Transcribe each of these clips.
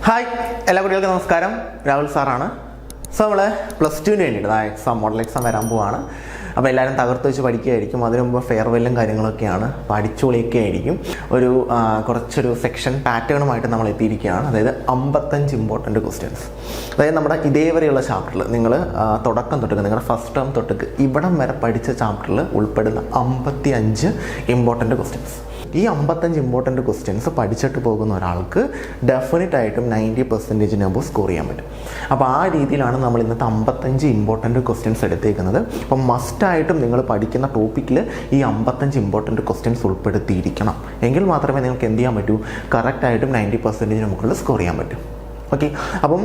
Hi എല്ലാ കുട്ടികൾക്കും നമസ്കാരം. രാഹുൽ സാറാണ്. സോ നമ്മൾ +2 വേണ്ടിയിട്ട് എക്സാം മോഡൽ എക്സാം വരാൻ പോവാണ്. അപ്പോൾ എല്ലാവരും തകർത്ത് വെച്ച് പഠിക്കുകയായിരിക്കും. അതിനു മുമ്പ് ഫെയർവെല്ലും കാര്യങ്ങളൊക്കെയാണ്. പഠിച്ചുപൊളിയൊക്കെ ആയിരിക്കും. കുറച്ചൊരു സെക്ഷൻ പാറ്റേണുമായിട്ട് നമ്മൾ എത്തിയിരിക്കുകയാണ്. അതായത് 55 ഇമ്പോർട്ടൻറ്റ് ക്വസ്റ്റ്യൻസ്. അതായത് നമ്മുടെ ഇതേവരെയുള്ള ചാപ്റ്ററിൽ നിങ്ങൾ തുടക്കം തൊട്ട് നിങ്ങളുടെ ഫസ്റ്റ് ടേം തൊട്ട് ഇവിടം വരെ പഠിച്ച ചാപ്റ്ററിൽ ഉൾപ്പെടുന്ന 55 ഇമ്പോർട്ടൻറ്റ് ക്വസ്റ്റ്യൻസ്. ഈ 55 ഇമ്പോർട്ടൻറ്റ് ക്വസ്റ്റ്യൻസ് പഠിച്ചിട്ട് പോകുന്ന ഒരാൾക്ക് ഡെഫിനറ്റായിട്ടും 90% നമ്പർ സ്കോർ ചെയ്യാൻ പറ്റും. അപ്പോൾ ആ രീതിയിലാണ് നമ്മൾ ഇന്നത്തെ 55 ഇമ്പോർട്ടൻറ്റ് ക്വസ്റ്റ്യൻസ് എടുത്തേക്കുന്നത്. അപ്പം മസ്റ്റായിട്ടും നിങ്ങൾ പഠിക്കുന്ന ടോപ്പിക്കിൽ ഈ 55 ഇമ്പോർട്ടൻറ്റ് ക്വസ്റ്റ്യൻസ് ഉൾപ്പെടുത്തിയിരിക്കണം. എങ്കിൽ മാത്രമേ നിങ്ങൾക്ക് എന്ത് ചെയ്യാൻ പറ്റൂ, കറക്റ്റായിട്ടും 90% നമുക്കുള്ള സ്കോർ ചെയ്യാൻ പറ്റും. ഓക്കെ, അപ്പം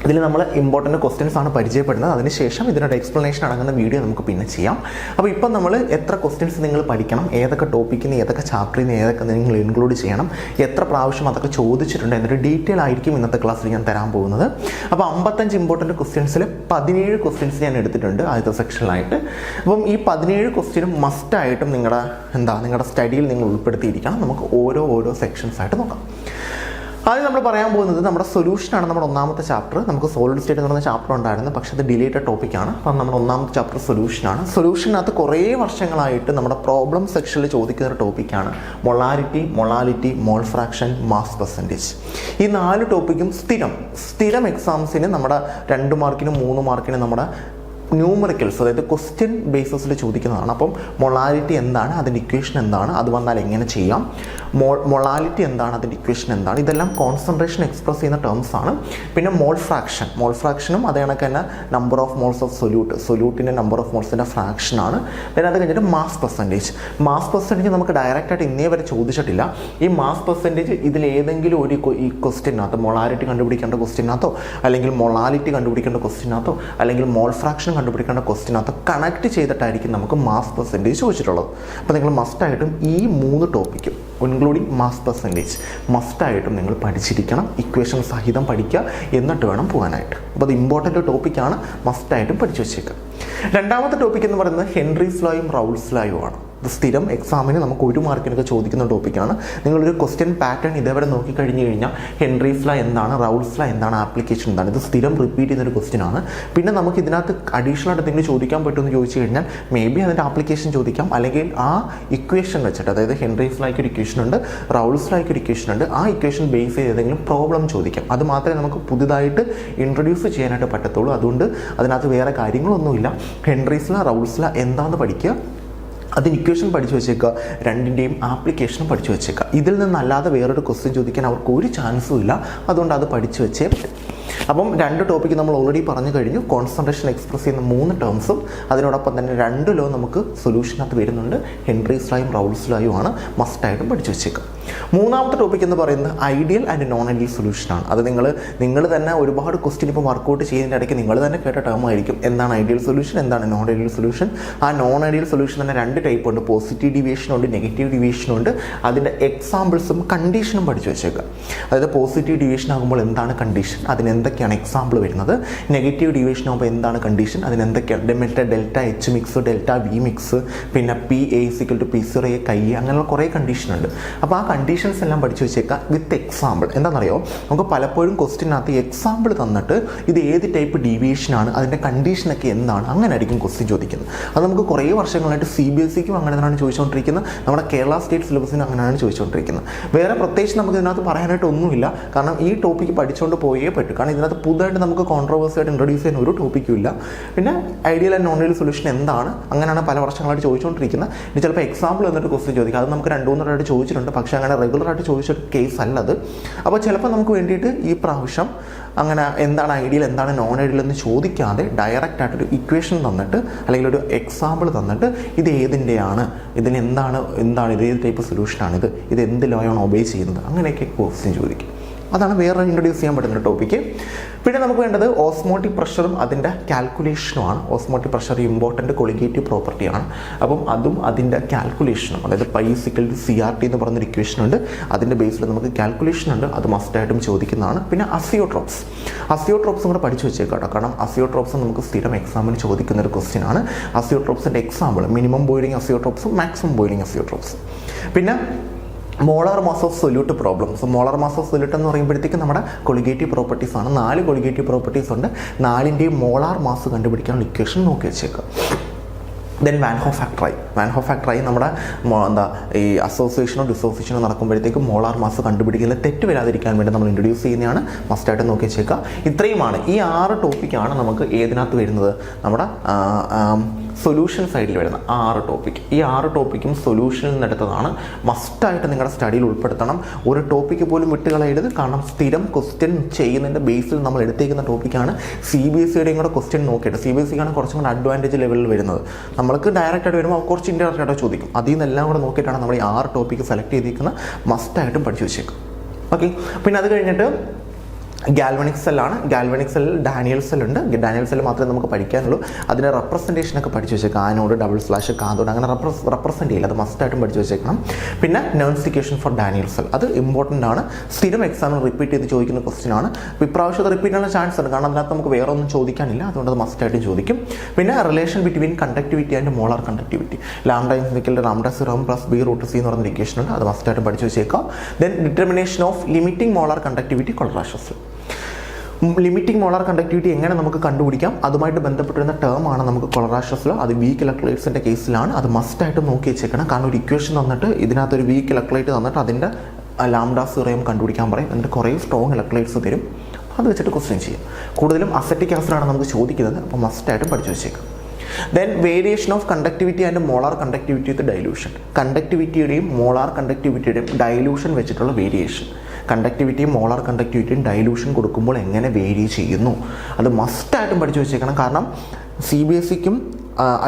ഇതിൽ നമ്മൾ ഇമ്പോർട്ടൻറ്റ് ക്വസ്റ്റ്യൻസ് ആണ് പരിചയപ്പെടുന്നത്. അതിനുശേഷം ഇതിനൊരു എക്സ്പ്ലനേഷൻ അടങ്ങുന്ന വീഡിയോ നമുക്ക് പിന്നെ ചെയ്യാം. അപ്പോൾ ഇപ്പം നമ്മൾ എത്ര ക്വസ്റ്റ്യൻസ് നിങ്ങൾ പഠിക്കണം, ഏതൊക്കെ ടോപ്പിക്കിൽ നിന്ന് ഏതൊക്കെ ചാപ്റ്ററിൽ നിന്ന് ഏതൊക്കെ നിങ്ങൾ ഇൻക്ലൂഡ് ചെയ്യണം, എത്ര പ്രാവശ്യം അതൊക്കെ ചോദിച്ചിട്ടുണ്ട് എന്നൊരു ഡീറ്റെയിൽ ആയിരിക്കും ഇന്നത്തെ ക്ലാസ്സിൽ ഞാൻ തരാൻ പോകുന്നത്. അപ്പോൾ 55 ഇമ്പോർട്ടൻറ്റ് ക്വസ്റ്റ്യൻസിൽ 17 ക്വസ്റ്റ്യൻസ് ഞാൻ എടുത്തിട്ടുണ്ട് ആദ്യത്തെ സെക്ഷനിലായിട്ട്. അപ്പം ഈ 17 ക്വസ്റ്റ്യനും മസ്റ്റായിട്ടും നിങ്ങളുടെ സ്റ്റഡിയിൽ നിങ്ങൾ ഉൾപ്പെടുത്തിയിരിക്കണം. നമുക്ക് ഓരോ സെക്ഷൻസ് ആയിട്ട് നോക്കാം. ആദ്യം നമ്മൾ പറയാൻ പോകുന്നത് നമ്മുടെ സൊല്യൂഷനാണ്. നമ്മുടെ ഒന്നാമത്തെ ചാപ്റ്റർ. നമുക്ക് സോളിഡ് സ്റ്റേറ്റ് എന്ന് പറയുന്ന ചാപ്റ്റർ ഉണ്ടായിരുന്നു, പക്ഷേ അത് ഡിലേറ്റഡ് ടോപ്പിക്കാണ്. അപ്പം നമ്മുടെ ഒന്നാമത്തെ ചാപ്റ്റർ സൊല്യൂഷനാണ്. സൊല്യൂഷനകത്ത് കുറേ വർഷങ്ങളായിട്ട് നമ്മുടെ പ്രോബ്ലം സെക്ഷനിൽ ചോദിക്കുന്ന ഒരു ടോപ്പിക്കാണ് molality, mole fraction, mass percentage. ഈ 4 ടോപ്പിക്കും സ്ഥിരം എക്സാംസിന് നമ്മുടെ 2 മാർക്കിനും 3 മാർക്കിനും നമ്മുടെ ന്യൂമറിക്കൽസ്, അതായത് ക്വസ്റ്റ്യൻ ബേസിസിൽ ചോദിക്കുന്നതാണ്. അപ്പം മൊളാലിറ്റി എന്താണ്, അതിൻ്റെ ഇക്വേഷൻ എന്താണ്, അത് വന്നാൽ എങ്ങനെ ചെയ്യാം, മൊളാലിറ്റി എന്താണ്, അതിൻ്റെ ഇക്വേഷൻ എന്താണ്, ഇതെല്ലാം കോൺസെൻട്രേഷൻ എക്സ്പ്രസ് ചെയ്യുന്ന ടേംസ് ആണ്. പിന്നെ മോൾ ഫ്രാക്ഷനും അതേ കണക്ക് തന്നെ നമ്പർ ഓഫ് മോൾസ് ഓഫ് സൊല്യൂട്ടിൻ്റെ നമ്പർ ഓഫ് മോൾസിൻ്റെ ഫ്രാക്ഷനാണ്. പിന്നെ അത് കഴിഞ്ഞിട്ട് മാസ് പെർസെൻറ്റേജ് നമുക്ക് ഡയറക്റ്റായിട്ട് ഇന്നേ വരെ ചോദിച്ചിട്ടില്ല. ഈ മാസ് പെർസെൻറ്റേജ് ഇതിലേതെങ്കിലും ഒരു ഈ ക്വസ്റ്റ്യനകത്ത് മൊളാലിറ്റി കണ്ടുപിടിക്കേണ്ട ക്വസ്റ്റ്യനകത്തോ, അല്ലെങ്കിൽ മൊളാലിറ്റി കണ്ടുപിടിക്കേണ്ട ക്വസ്റ്റ്യനകത്തോ, അല്ലെങ്കിൽ മോൾ ഫ്രാക്ഷൻ കണ്ടുപിടിക്കേണ്ട ക്വസ്റ്റ്യനകത്ത് കണക്ട് ചെയ്തിട്ടായിരിക്കും നമുക്ക് മാസ് പെർസെൻറ്റേജ് ചോദിച്ചിട്ടുള്ളത്. അപ്പോൾ നിങ്ങൾ മസ്റ്റായിട്ടും ഈ 3 ടോപ്പിക്കും ഇൻക്ലൂഡിങ് മാസ് പെർസെൻറ്റേജ് മസ്റ്റായിട്ടും നിങ്ങൾ പഠിച്ചിരിക്കണം. ഇക്വേഷൻ സഹിതം പഠിക്കുക, എന്നിട്ട് വേണം പോകാനായിട്ട്. അപ്പോൾ അത് ഇമ്പോർട്ടൻ്റ് ടോപ്പിക്കാണ്, മസ്റ്റായിട്ടും പഠിച്ചു വെച്ചേക്കുക. രണ്ടാമത്തെ ടോപ്പിക് എന്ന് പറയുന്നത് ഹെൻറീസ് ലോയും റൗൾസ് ലോയും ആണ്. ഇത് സ്ഥിരം എക്സാമിന് നമുക്ക് 1 മാർക്കിനൊക്കെ ചോദിക്കുന്ന ടോപ്പിക്കാണ്. നിങ്ങളൊരു ക്വസ്റ്റ്യൻ പാറ്റേൺ ഇതേവരെ നോക്കിക്കഴിഞ്ഞ് കഴിഞ്ഞാൽ ഹെൻറീസ് ലോ എന്താണ്, റൗൾസ് ലോ എന്താണ്, ആപ്ലിക്കേഷൻ എന്താണ്, ഇത് സ്ഥിരം റിപ്പീറ്റ് ചെയ്യുന്നൊരു ക്വസ്റ്റ്യൻ ആണ്. പിന്നെ നമുക്ക് ഇതിനകത്ത് അഡീഷണൽ ആയിട്ട് എന്തെങ്കിലും ചോദിക്കാൻ പറ്റുമെന്ന് ചോദിച്ചു കഴിഞ്ഞാൽ മേ ബി അതിൻ്റെ ആപ്ലിക്കേഷൻ ചോദിക്കാം, അല്ലെങ്കിൽ ആ ഇക്വേഷൻ വെച്ചിട്ട്, അതായത് ഹെൻറീസ് ലോയ്ക്ക് ഒരു ഇക്വേഷൻ ഉണ്ട്, റൗൾസ് ലോയ്ക്ക് ഒരു ഇക്വേഷൻ ഉണ്ട്, ആ ഇക്വേഷൻ ബേസ് ചെയ്ത് ഏതെങ്കിലും പ്രോബ്ലം ചോദിക്കാം. അത് മാത്രമേ നമുക്ക് പുതുതായിട്ട് ഇൻട്രൊഡ്യൂസ് ചെയ്യാനായിട്ട് പറ്റത്തുള്ളൂ. അതുകൊണ്ട് അതിനകത്ത് വേറെ കാര്യങ്ങളൊന്നുമില്ല. ഹെൻറീസ് ലോ, റൗൾസ് ലോ എന്താണെന്ന് പഠിക്കുക, അതിന് ഇക്വേഷൻ പഠിച്ചു വെച്ചേക്കുക, രണ്ടിൻ്റെയും ആപ്ലിക്കേഷനും പഠിച്ചു വെച്ചേക്കുക. ഇതിൽ നിന്നല്ലാതെ വേറൊരു ക്വസ്റ്റ്യൻ ചോദിക്കാൻ അവർക്ക് ഒരു ചാൻസും ഇല്ല. അതുകൊണ്ട് അത് പഠിച്ചു വെച്ചേ പറ്റും. അപ്പം 2 ടോപ്പിക്ക് നമ്മൾ ഓൾറെഡി പറഞ്ഞു കഴിഞ്ഞു. കോൺസെൻട്രേഷൻ എക്സ്പ്രസ് ചെയ്യുന്ന 3 ടേംസും, അതിനോടൊപ്പം തന്നെ 2 ലോ നമുക്ക് സൊല്യൂഷനകത്ത് വരുന്നുണ്ട്. ഹെൻറീസ് ലോയും റൗൾസ് ലോയും ആണ്, മസ്റ്റായിട്ടും പഠിച്ചു വെച്ചേക്കുക. മൂന്നാമത്തെ ടോപ്പിക് എന്ന് പറയുന്നത് ഐഡിയൽ ആൻഡ് നോൺ ഐഡിയൽ സൊല്യൂഷനാണ്. അത് നിങ്ങൾ തന്നെ ഒരുപാട് ക്വസ്റ്റ്യൻ ഇപ്പോൾ വർക്കൗട്ട് ചെയ്യുന്നതിൻ്റെ ഇടയ്ക്ക് നിങ്ങൾ തന്നെ കേട്ട ടേം ആയിരിക്കും. എന്താണ് ഐഡിയൽ സൊല്യൂഷൻ, എന്താണ് നോൺ ഐഡിയൽ സൊല്യൂഷൻ. ആ നോൺ ഐഡിയൽ സൊല്യൂഷൻ തന്നെ 2 ടൈപ്പ് ഉണ്ട്. പോസിറ്റീവ് ഡീവിയേഷനുണ്ട്, നെഗറ്റീവ് ഡീവിയേഷനുണ്ട്. അതിൻ്റെ എക്സാമ്പിൾസും കണ്ടീഷനും പഠിച്ചു വെച്ചേക്കുക. അതായത് പോസിറ്റീവ് ഡീവിയേഷൻ ആകുമ്പോൾ എന്താണ് കണ്ടീഷൻ, അതിന് എന്തൊക്കെയാണ് എക്സാമ്പിൾ വരുന്നത്. നെഗറ്റീവ് ഡീവിയേഷൻ ആകുമ്പോൾ എന്താണ് കണ്ടീഷൻ, അതിന് എന്തൊക്കെയാണ് delta H mix, delta V mix, പിന്നെ P(A=P0A കൈ, അങ്ങനെയുള്ള കുറേ കണ്ടീഷനുണ്ട്. അപ്പോൾ ആ കണ്ടീഷൻസ് എല്ലാം പഠിച്ചു വെച്ചേക്കുക വിത്ത് എക്സാമ്പിൾ. എന്താണെന്നറിയോ, നമുക്ക് പലപ്പോഴും ക്വസ്റ്റ്യനകത്ത് എക്സാമ്പിൾ തന്നിട്ട് ഇത് ഏത് ടൈപ്പ് ഡീവിയേഷനാണ്, അതിൻ്റെ കണ്ടീഷനൊക്കെ എന്താണ്, അങ്ങനെ ആയിരിക്കും ക്വസ്റ്റ്യൻ ചോദിക്കുന്നത്. അത് നമുക്ക് കുറേ വർഷങ്ങളായിട്ട് CBSEക്കും അങ്ങനെ തന്നെയാണ് ചോദിച്ചുകൊണ്ടിരിക്കുന്നത്, നമ്മുടെ കേരള സ്റ്റേറ്റ് സിലബസിനും അങ്ങനെയാണ് ചോദിച്ചുകൊണ്ടിരിക്കുന്നത്. വേറെ പ്രത്യേകിച്ച് നമുക്ക് ഇതിനകത്ത് പറയാനായിട്ട് ഒന്നുമില്ല. കാരണം ഈ ടോപ്പിക്ക് പഠിച്ചുകൊണ്ട് പോയേ പറ്റും. കാരണം ഇതിനകത്ത് പുതുതായിട്ട് നമുക്ക് കോൺട്രവേഴ്സി ആയിട്ട് ഇൻട്രൊഡ്യൂസ് ചെയ്യാൻ ഒരു ടോപ്പിക്കും ഇല്ല. പിന്നെ ideal and non ideal solution എന്താണ്, അങ്ങനെയാണ് പല വർഷങ്ങളായിട്ട് ചോദിച്ചുകൊണ്ടിരിക്കുന്നത്. ഇനി ചിലപ്പോൾ എക്സാമ്പിൾ എന്നിട്ട് ക്വസ്റ്റ്യൻ ചോദിക്കുക. അത് നമുക്ക് 2-3 ആയിട്ട് ചോദിച്ചിട്ടുണ്ട്, പക്ഷേ അങ്ങനെ റെഗുലറായിട്ട് ചോദിച്ച കേസ് അല്ലത്. അപ്പോൾ ചിലപ്പോൾ നമുക്ക് വേണ്ടിയിട്ട് ഈ പ്രാവശ്യം അങ്ങനെ എന്താണ് ഐഡിയൽ, എന്താണ് നോൺ ഐഡിയൽ എന്ന് ചോദിക്കാതെ ഡയറക്റ്റായിട്ടൊരു ഇക്വേഷൻ തന്നിട്ട്, അല്ലെങ്കിൽ ഒരു എക്സാമ്പിൾ തന്നിട്ട് ഇത് ഏതിൻ്റെയാണ്, ഇതിന് എന്താണ് ഇത് ഏത് ടൈപ്പ് സൊല്യൂഷനാണ്, ഇത് എന്ത് ലോയാണ് ഒബേ ചെയ്യുന്നത്, അങ്ങനെയൊക്കെ ക്വസ്റ്റ്യൻ ചോദിക്കും. അതാണ് വേറെ ഇൻട്രൊഡ്യൂസ് ചെയ്യാൻ പറ്റുന്ന ടോപ്പിക്ക്. പിന്നെ നമുക്ക് വേണ്ടത് ഓസ്മോട്ടിക് പ്രഷറും അതിൻ്റെ കാൽക്കുലേഷനുമാണ്. ഓസ്മോട്ടിക് പ്രഷർ ഇമ്പോർട്ടൻ്റ് കൊളിഗേറ്റീവ് പ്രോപ്പർട്ടിയാണ്. അപ്പം അതും അതിൻ്റെ കാൽക്കുലേഷനും, അതായത് π=CRT എന്ന് പറയുന്നൊരു ഇക്വേഷൻ ഉണ്ട്. അതിൻ്റെ ബേസിൽ നമുക്ക് കാൽക്കുലേഷൻ ഉണ്ട്, അത് മസ്റ്റായിട്ടും ചോദിക്കുന്നതാണ്. പിന്നെ അസിയോട്രോപ്സും കൂടെ പഠിച്ചു വെച്ചേക്കാം. കാരണം അസിയോട്രോപ്സ് നമുക്ക് സ്ഥിരം എക്സാമിന് ചോദിക്കുന്ന ഒരു ക്വസ്റ്റ്യൻ ആണ്. അസിയോട്രോപ്സിൻ്റെ എക്സാമ്പിൾ മിനിമം ബോയിലിംഗ് അസിയോട്രോപ്സും മാക്സിമം ബോയിലിംഗ് അസിയോട്രോപ്സും. പിന്നെ molar mass of solute problem. So molar mass of solute എന്ന് പറയുമ്പോഴത്തേക്കും നമ്മുടെ കൊളിഗേറ്റീവ് പ്രോപ്പർട്ടീസ് ആണ്. 4 കൊളിഗേറ്റീവ് പ്രോപ്പർട്ടീസ് ഉണ്ട്. 4ൻ്റെയും മോളാർ മാസ് കണ്ടുപിടിക്കാനുള്ള ഇക്വേഷൻ നോക്കി വെച്ചേക്കുക. ദെൻ വാൻ ഹോ ഫാക്ടറായി നമ്മുടെ ഈ അസോസിയേഷനോ ഡിസോസിയേഷനോ നടക്കുമ്പോഴത്തേക്കും മോളാർ മാസ് കണ്ടുപിടിക്കുന്ന തെറ്റ് വരാതിരിക്കാൻ വേണ്ടി നമ്മൾ ഇൻട്രൊഡ്യൂസ് ചെയ്യുന്നതാണ്. മസ്റ്റായിട്ട് നോക്കി വെച്ചേക്കുക. ഇത്രയുമാണ് ഈ 6 ടോപ്പിക്കാണ് നമുക്ക് ഏതിനകത്ത് വരുന്നത്, നമ്മുടെ സൊല്യൂഷൻ സൈഡിൽ വരുന്ന 6 ടോപ്പിക്. ഈ 6 ടോപ്പിക്കും സൊല്യൂഷനിൽ നിന്ന് എടുത്തതാണ്. മസ്റ്റായിട്ട് നിങ്ങളുടെ സ്റ്റഡിയിൽ ഉൾപ്പെടുത്തണം. ഒരു ടോപ്പിക്ക് പോലും വിട്ടുകളയരുത്. കാരണം സ്ഥിരം ക്വസ്റ്റ്യൻ ചെയ്യുന്നതിൻ്റെ ബേസിൽ നമ്മൾ എടുത്തേക്കുന്ന ടോപ്പിക്കാണ്. CBSEയുടെയും കൂടെ ക്വസ്റ്റ്യൻ നോക്കിയിട്ട് CBSEക്കാണ് കുറച്ചും കൂടെ അഡ്വാൻറ്റേജ് ലെവലിൽ വരുന്നത്. നമ്മൾക്ക് ഡയറക്റ്റായിട്ട് വരുമ്പോൾ കുറച്ച് ഇൻഡയറക്റ്റ് ആയിട്ട് ചോദിക്കും. അതിൽ നിന്നെല്ലാം കൂടെ നോക്കിയിട്ടാണ് നമ്മൾ ഈ 6 ടോപ്പിക്ക് സെലക്ട് ചെയ്തിരിക്കുന്നത്. മസ്റ്റായിട്ടും പഠിച്ചു വെച്ചേക്കും. ഓക്കെ, പിന്നെ അത് കഴിഞ്ഞിട്ട് ഗാൽവനിക് സെല്ലാണ്. ഗാൽവനിക് സെല്ലിൽ ഡാനിയൽ സെല്ലുണ്ട്. ഡാനിയൽ സെല്ല് മാത്രമേ നമുക്ക് പഠിക്കാനുള്ളൂ. അതിൻ്റെ റെപ്രസെൻറ്റേഷനൊക്കെ പഠിച്ചു വെച്ചേക്കാം. ആനോട്, ഡബിൾ സ്ലാഷ്, കാതോട്, അങ്ങനെ റെപ്രസെൻറ്റ് ചെയ്യില്ല. അത് മസ്റ്റായിട്ടും പഠിച്ചു വെച്ചേക്കണം. പിന്നെ നൗൺസിക്കേഷൻ ഫോർ ഡാനിയൽ സെൽ, അത് ഇമ്പോർട്ടൻ്റ് ആണ്. സ്ഥിരം എക്സാമിൽ റിപ്പീറ്റ് ചെയ്ത് ചോദിക്കുന്ന ക്വസ്റ്റ്യൻ ആണ്. അപ്പോൾ ഇപ്രാവശ്യം അത് റിപ്പീറ്റ് ചെയ്യാനുള്ള ചാൻസ് ഉണ്ട്. കാരണം അതിനകത്ത് നമുക്ക് വേറെ ഒന്നും ചോദിക്കാനില്ല. അതുകൊണ്ട് അത് മസ്റ്റായിട്ടും ചോദിക്കും. പിന്നെ relation between conductivity and molar conductivity. Lambda is equal lambda zero plus B root C എന്ന് പറഞ്ഞ ഇക്വേഷൻ ഉണ്ട്. അത് മസ്റ്റായിട്ടും പഠിച്ചു വെച്ചേക്കാം. Then determination of limiting molar conductivity Kohlrausch's. Limiting molar conductivity എങ്ങനെ നമുക്ക് കണ്ടുപിടിക്കാം, അതുമായിട്ട് ബന്ധപ്പെട്ടിരുന്ന ടേം ആണ് നമുക്ക് കൊളറാഷസിൽ. അത് വീക്ക് ഇലക്ട്രോലൈറ്റ്സിൻ്റെ കേസിലാണ്. അത് മസ്റ്റായിട്ട് നോക്കി വെച്ചേക്കണം. കാരണം ഒരു ഇക്വേഷൻ തന്നിട്ട് ഇതിനകത്തൊരു വീക്ക് ഇലക്ട്രോലൈറ്റ് തന്നിട്ട് അതിൻ്റെ ലാംഡ സീറം കണ്ടുപിടിക്കാൻ പറയും. എന്നിട്ട് കുറേ സ്ട്രോങ് ഇലക്ട്രോലൈറ്റ്സ് തരും. അത് വെച്ചിട്ട് ക്വസ്റ്റ്യൻ ചെയ്യും. കൂടുതലും അസറ്റിക് ആസിഡാണ് നമുക്ക് ചോദിക്കുന്നത്. അപ്പോൾ മസ്റ്റായിട്ടും പഠിച്ചു വെച്ചേക്കാം. Then variation of conductivity and molar conductivity with dilution. കണ്ടക്ടിവിറ്റിയുടെയും മോളാർ കണ്ടക്ടിവിറ്റിയുടെയും ഡൈലൂഷൻ വെച്ചിട്ടുള്ള വേരിയേഷൻ. കണ്ടക്ടിവിറ്റിയും മോളാർ കണ്ടക്ടിവിറ്റിയും ഡൈലൂഷൻ കൊടുക്കുമ്പോൾ എങ്ങനെ വേരി ചെയ്യുന്നു, അത് മസ്റ്റായിട്ടും പഠിച്ചു വെച്ചേക്കണം. കാരണം CBSEക്കും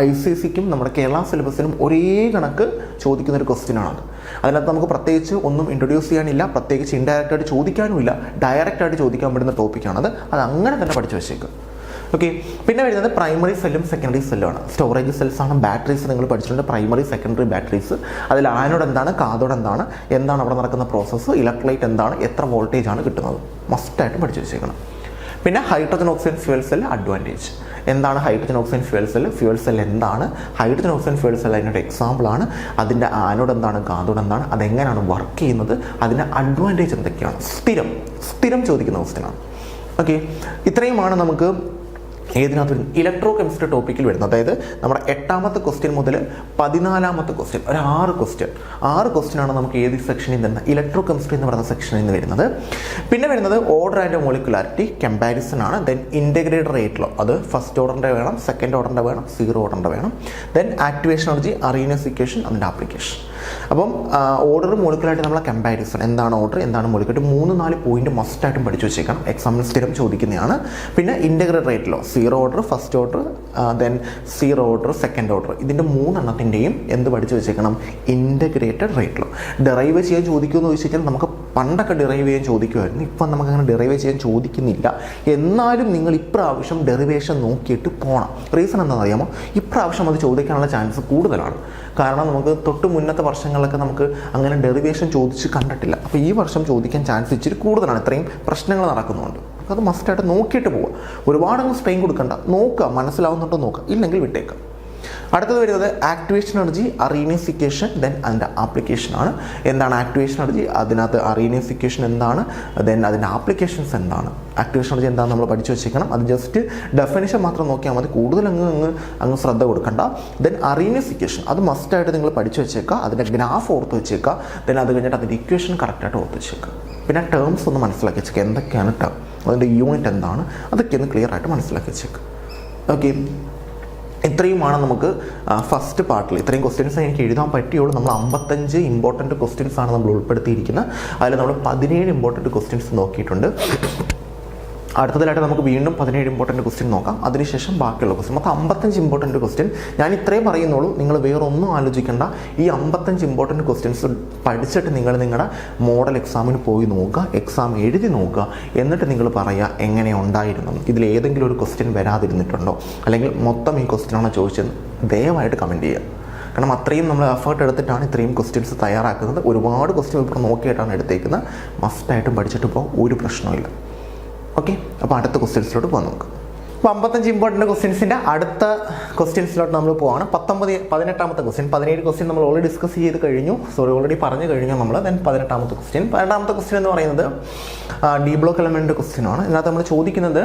ICSEക്കും നമ്മുടെ കേരള സിലബസിനും ഒരേ കണക്ക് ചോദിക്കുന്നൊരു ക്വസ്റ്റ്യനാണത്. അതിനകത്ത് നമുക്ക് പ്രത്യേകിച്ച് ഒന്നും ഇൻട്രൊഡ്യൂസ് ചെയ്യാനില്ല, പ്രത്യേകിച്ച് ഇൻഡയറക്റ്റായിട്ട് ചോദിക്കാനുമില്ല. ഡയറക്റ്റായിട്ട് ചോദിക്കാൻ പറ്റുന്ന ടോപ്പിക്കാണത്. അത് അങ്ങനെ തന്നെ പഠിച്ചു വെച്ചേക്കുക. ഓക്കെ, പിന്നെ വരുന്നത് പ്രൈമറി സെല്ലും സെക്കൻഡറി സെല്ലുമാണ്. സ്റ്റോറേജ് സെൽസ് ആണ്. ബാറ്ററീസ് നിങ്ങൾ പഠിച്ചിട്ടുണ്ട്. Primary, secondary batteries. അതിൽ ആനോഡ് എന്താണ്, കാതോഡ് എന്താണ്, എന്താണ് അവിടെ നടക്കുന്ന പ്രോസസ്സ്, ഇലക്ട്രോലൈറ്റ് എന്താണ്, എത്ര വോൾട്ടേജ് ആണ് കിട്ടുന്നത്, മസ്റ്റായിട്ട് പഠിച്ചു വെച്ചേക്കണം. പിന്നെ hydrogen oxide fuel cell advantage. എന്താണ് hydrogen oxide fuel cell? Fuel cell എന്താണ്? ഹൈഡ്രജൻ ഓക്സൈഡ് ഫ്യൂവൽ സെൽ അതിനൊരു എക്സാമ്പിളാണ്. അതിൻ്റെ ആനോഡ് എന്താണ്, കാതോഡ് എന്താണ്, അതെങ്ങനെയാണ് വർക്ക് ചെയ്യുന്നത്, അതിൻ്റെ അഡ്വാൻറ്റേജ് എന്തൊക്കെയാണ്, സ്ഥിരം ചോദിക്കുന്ന ക്വസ്റ്റ്യനാണ്. ഓക്കെ, ഇത്രയുമാണ് നമുക്ക് ഏതിനകത്ത് ഇലക്ട്രോ കെമിസ്ട്രി ടോപ്പിക്കിൽ വരുന്നത്. അതായത് നമ്മുടെ 8ാമത്തെ ക്വസ്റ്റ്യൻ മുതൽ 14ാമത്തെ ക്വസ്റ്റ്യൻ, ഒരു 6 ക്വസ്റ്റ്യനാണ് നമുക്ക് ഏത് സെക്ഷനിൽ നിന്ന്, ഇലക്ട്രോ കെമിസ്ട്രി എന്ന് പറയുന്ന സെക്ഷനിൽ നിന്ന് വരുന്നത്. പിന്നെ വരുന്നത് ഓർഡർ ആൻഡ് മോളിക്കുലാരിറ്റി കമ്പാരിസൺ ആണ്. ദെൻ ഇൻറ്റഗ്രേറ്റഡ് റേറ്റ് ലോ, അത് ഫസ്റ്റ് ഓർഡറിൻ്റെ വേണം, സെക്കൻഡ് ഓർഡറിൻ്റെ വേണം, സീറോ ഓർഡറിൻ്റെ വേണം. Then activation energy, Arrhenius equation, അതിൻ്റെ ആപ്ലിക്കേഷൻ. അപ്പം ഓർഡർ മോളിക്കുലാരിറ്റി നമ്മളെ കമ്പാരിസൺ, എന്താണ് ഓർഡർ, എന്താണ് മോളിക്കുലാരിറ്റി, 3-4 പോയിന്റ് മസ്റ്റായിട്ടും പഠിച്ചു വെച്ചേക്കണം. എക്സാമിന് സ്ഥിരം ചോദിക്കുന്നതാണ്. പിന്നെ integrated rate law, zero order, first order, then zero order, second order, ഇതിൻ്റെ 3 എണ്ണത്തിൻ്റെയും എന്ത് പഠിച്ചു വെച്ചേക്കണം, ഇൻറ്റഗ്രേറ്റഡ് റേറ്റ് ലോ. ഡെറൈവ് ചെയ്യാൻ ചോദിക്കുമെന്ന് ചോദിച്ചാൽ നമുക്ക് പണ്ടൊക്കെ ഡെറൈവ് ചെയ്യാൻ ചോദിക്കുമായിരുന്നു. ഇപ്പം നമുക്കങ്ങനെ ഡെറൈവ് ചെയ്യാൻ ചോദിക്കുന്നില്ല. എന്നാലും നിങ്ങൾ ഇപ്രാവശ്യം ഡെറിവേഷൻ നോക്കിയിട്ട് പോകണം. റീസൺ എന്താണെന്ന് അറിയാമോ? ഇപ്രാവശ്യം അത് ചോദിക്കാനുള്ള ചാൻസ് കൂടുതലാണ്. കാരണം നമുക്ക് തൊട്ട് മുന്നത്തെ വർഷങ്ങളിലൊക്കെ നമുക്ക് അങ്ങനെ ഡെറിവേഷൻ ചോദിച്ച് കണ്ടിട്ടില്ല. അപ്പോൾ ഈ വർഷം ചോദിക്കാൻ ചാൻസ് ഇച്ചിരി കൂടുതലാണ്. ഇത്രയും പ്രശ്നങ്ങൾ നടക്കുന്നുണ്ട്. അത് മസ്റ്റായിട്ട് നോക്കിയിട്ട് പോവുക. ഒരുപാടങ്ങ് സ്ട്രെയിൻ കൊടുക്കണ്ട. നോക്കുക, മനസ്സിലാവുന്നുണ്ടോ നോക്കുക, ഇല്ലെങ്കിൽ വിട്ടേക്കാം. അടുത്തത് വരുന്നത് ആക്ടിവേഷൻ എനർജി, അറീനസിക്കേഷൻ, ദെൻ അതിൻ്റെ ആപ്ലിക്കേഷനാണ്. എന്താണ് ആക്ടിവേഷൻ എനർജി, അതിനകത്ത് അറീനസിക്കേഷൻ എന്താണ്, ദെൻ അതിൻ്റെ ആപ്ലിക്കേഷൻസ് എന്താണ്. ആക്ടിവേഷൻ എനർജി എന്താണെന്ന് നമ്മൾ പഠിച്ചു വെച്ചേക്കണം. അത് ജസ്റ്റ് ഡെഫിനിഷൻ മാത്രം നോക്കിയാൽ മതി, കൂടുതൽ അങ്ങ് ശ്രദ്ധ കൊടുക്കണ്ട. ദെൻ അറീനസിക്കേഷൻ അത് മസ്റ്റായിട്ട് നിങ്ങൾ പഠിച്ചു വെച്ചേക്കുക. അതിൻ്റെ ഗ്രാഫ് ഓർത്ത് വെച്ചേക്കുക. ദെൻ അത് കഴിഞ്ഞിട്ട് അതിൻ്റെ ഇക്വേഷൻ കറക്റ്റായിട്ട് ഓർത്ത് വെച്ചേക്കുക. പിന്നെ ടേംസ് ഒന്ന് മനസ്സിലാക്കി വെച്ചേക്കുക. എന്തൊക്കെയാണ് ടേം, അതിൻ്റെ യൂണിറ്റ് എന്താണ്, അതൊക്കെ ഒന്ന് ക്ലിയർ ആയിട്ട് മനസ്സിലാക്കി വെച്ചേക്കുക. ഓക്കെ, ഇത്രയുമാണ് നമുക്ക് ഫസ്റ്റ് പാർട്ടിൽ. ഇത്രയും ക്വസ്റ്റ്യൻസ് എനിക്ക് എഴുതാൻ പറ്റിയുള്ളൂ. നമ്മൾ 55 ഇമ്പോർട്ടൻറ്റ് ക്വസ്റ്റ്യൻസ് ആണ് നമ്മൾ ഉൾപ്പെടുത്തിയിരിക്കുന്നത്. അതിൽ നമ്മൾ 17 ഇമ്പോർട്ടൻറ്റ് ക്വസ്റ്റ്യൻസ് നോക്കിയിട്ടുണ്ട്. അടുത്തതായിട്ട് നമുക്ക് വീണ്ടും 17 ഇമ്പോർട്ടൻറ്റ് ക്വസ്റ്റ്യൻ നോക്കാം. അതിനുശേഷം ബാക്കിയുള്ള ക്വസ്റ്റ്യൻ, മൊത്തം 55 ഇമ്പോർട്ടൻറ്റ് ക്വസ്റ്റ്യൻ. ഞാൻ ഇത്രയും പറയുന്നുള്ളൂ, നിങ്ങൾ വേറെ ഒന്നും ആലോചിക്കേണ്ട. ഈ 55 ഇമ്പോർട്ടൻറ്റ് ക്വസ്റ്റ്യൻസ് പഠിച്ചിട്ട് നിങ്ങൾ നിങ്ങളുടെ മോഡൽ എക്സാമിന് പോയി നോക്കുക, എക്സാം എഴുതി നോക്കുക. എന്നിട്ട് നിങ്ങൾ പറയുക എങ്ങനെ ഉണ്ടായിരുന്നു, ഇതിൽ ഏതെങ്കിലും ഒരു ക്വസ്റ്റ്യൻ വരാതിരുന്നിട്ടുണ്ടോ, അല്ലെങ്കിൽ മൊത്തം ഈ ക്വസ്റ്റ്യനാണ് ചോദിച്ചതെന്ന് ദയവായിട്ട് കമൻറ്റ് ചെയ്യുക. കാരണം അത്രയും നമ്മൾ എഫേർട്ട് എടുത്തിട്ടാണ് ഇത്രയും ക്വസ്റ്റ്യൻസ് തയ്യാറാക്കുന്നത്. ഒരുപാട് ക്വസ്റ്റ്യൻ പേപ്പർ നോക്കിയിട്ടാണ് എടുത്തേക്കുന്നത്. മസ്റ്റായിട്ടും പഠിച്ചിട്ട് ഇപ്പോൾ ഒരു പ്രശ്നമില്ല. ഓക്കെ, അപ്പോൾ അടുത്ത ക്വസ്റ്റ്യൻസിലോട്ട് പോകാം നമുക്ക്. 55 ഇമ്പോർട്ടൻറ്റ് ക്വസ്റ്റ്യൻസിൻ്റെ അടുത്ത ക്വസ്റ്റ്യൻസിലോട്ട് നമ്മൾ പോവാണ്. 18ാമത്തെ ക്വസ്റ്റ്യൻ. 17 ക്വസ്റ്റ്യൻ നമ്മൾ ഓൾറെഡി ഡിസ്കസ് ചെയ്ത് കഴിഞ്ഞു, ഓൾറെഡി പറഞ്ഞു കഴിഞ്ഞു നമ്മൾ. ദെൻ 18ാമത്തെ ക്വസ്റ്റ്യൻ. 18ാമത്തെ ക്വസ്റ്റ്യൻ എന്ന് പറയുന്നത് ഡി ബ്ലോക്ക് എലമെൻറ്റ് ക്വസ്റ്റ്യൻ ആണ്. ഇതിനകത്ത് നമ്മൾ ചോദിക്കുന്നത്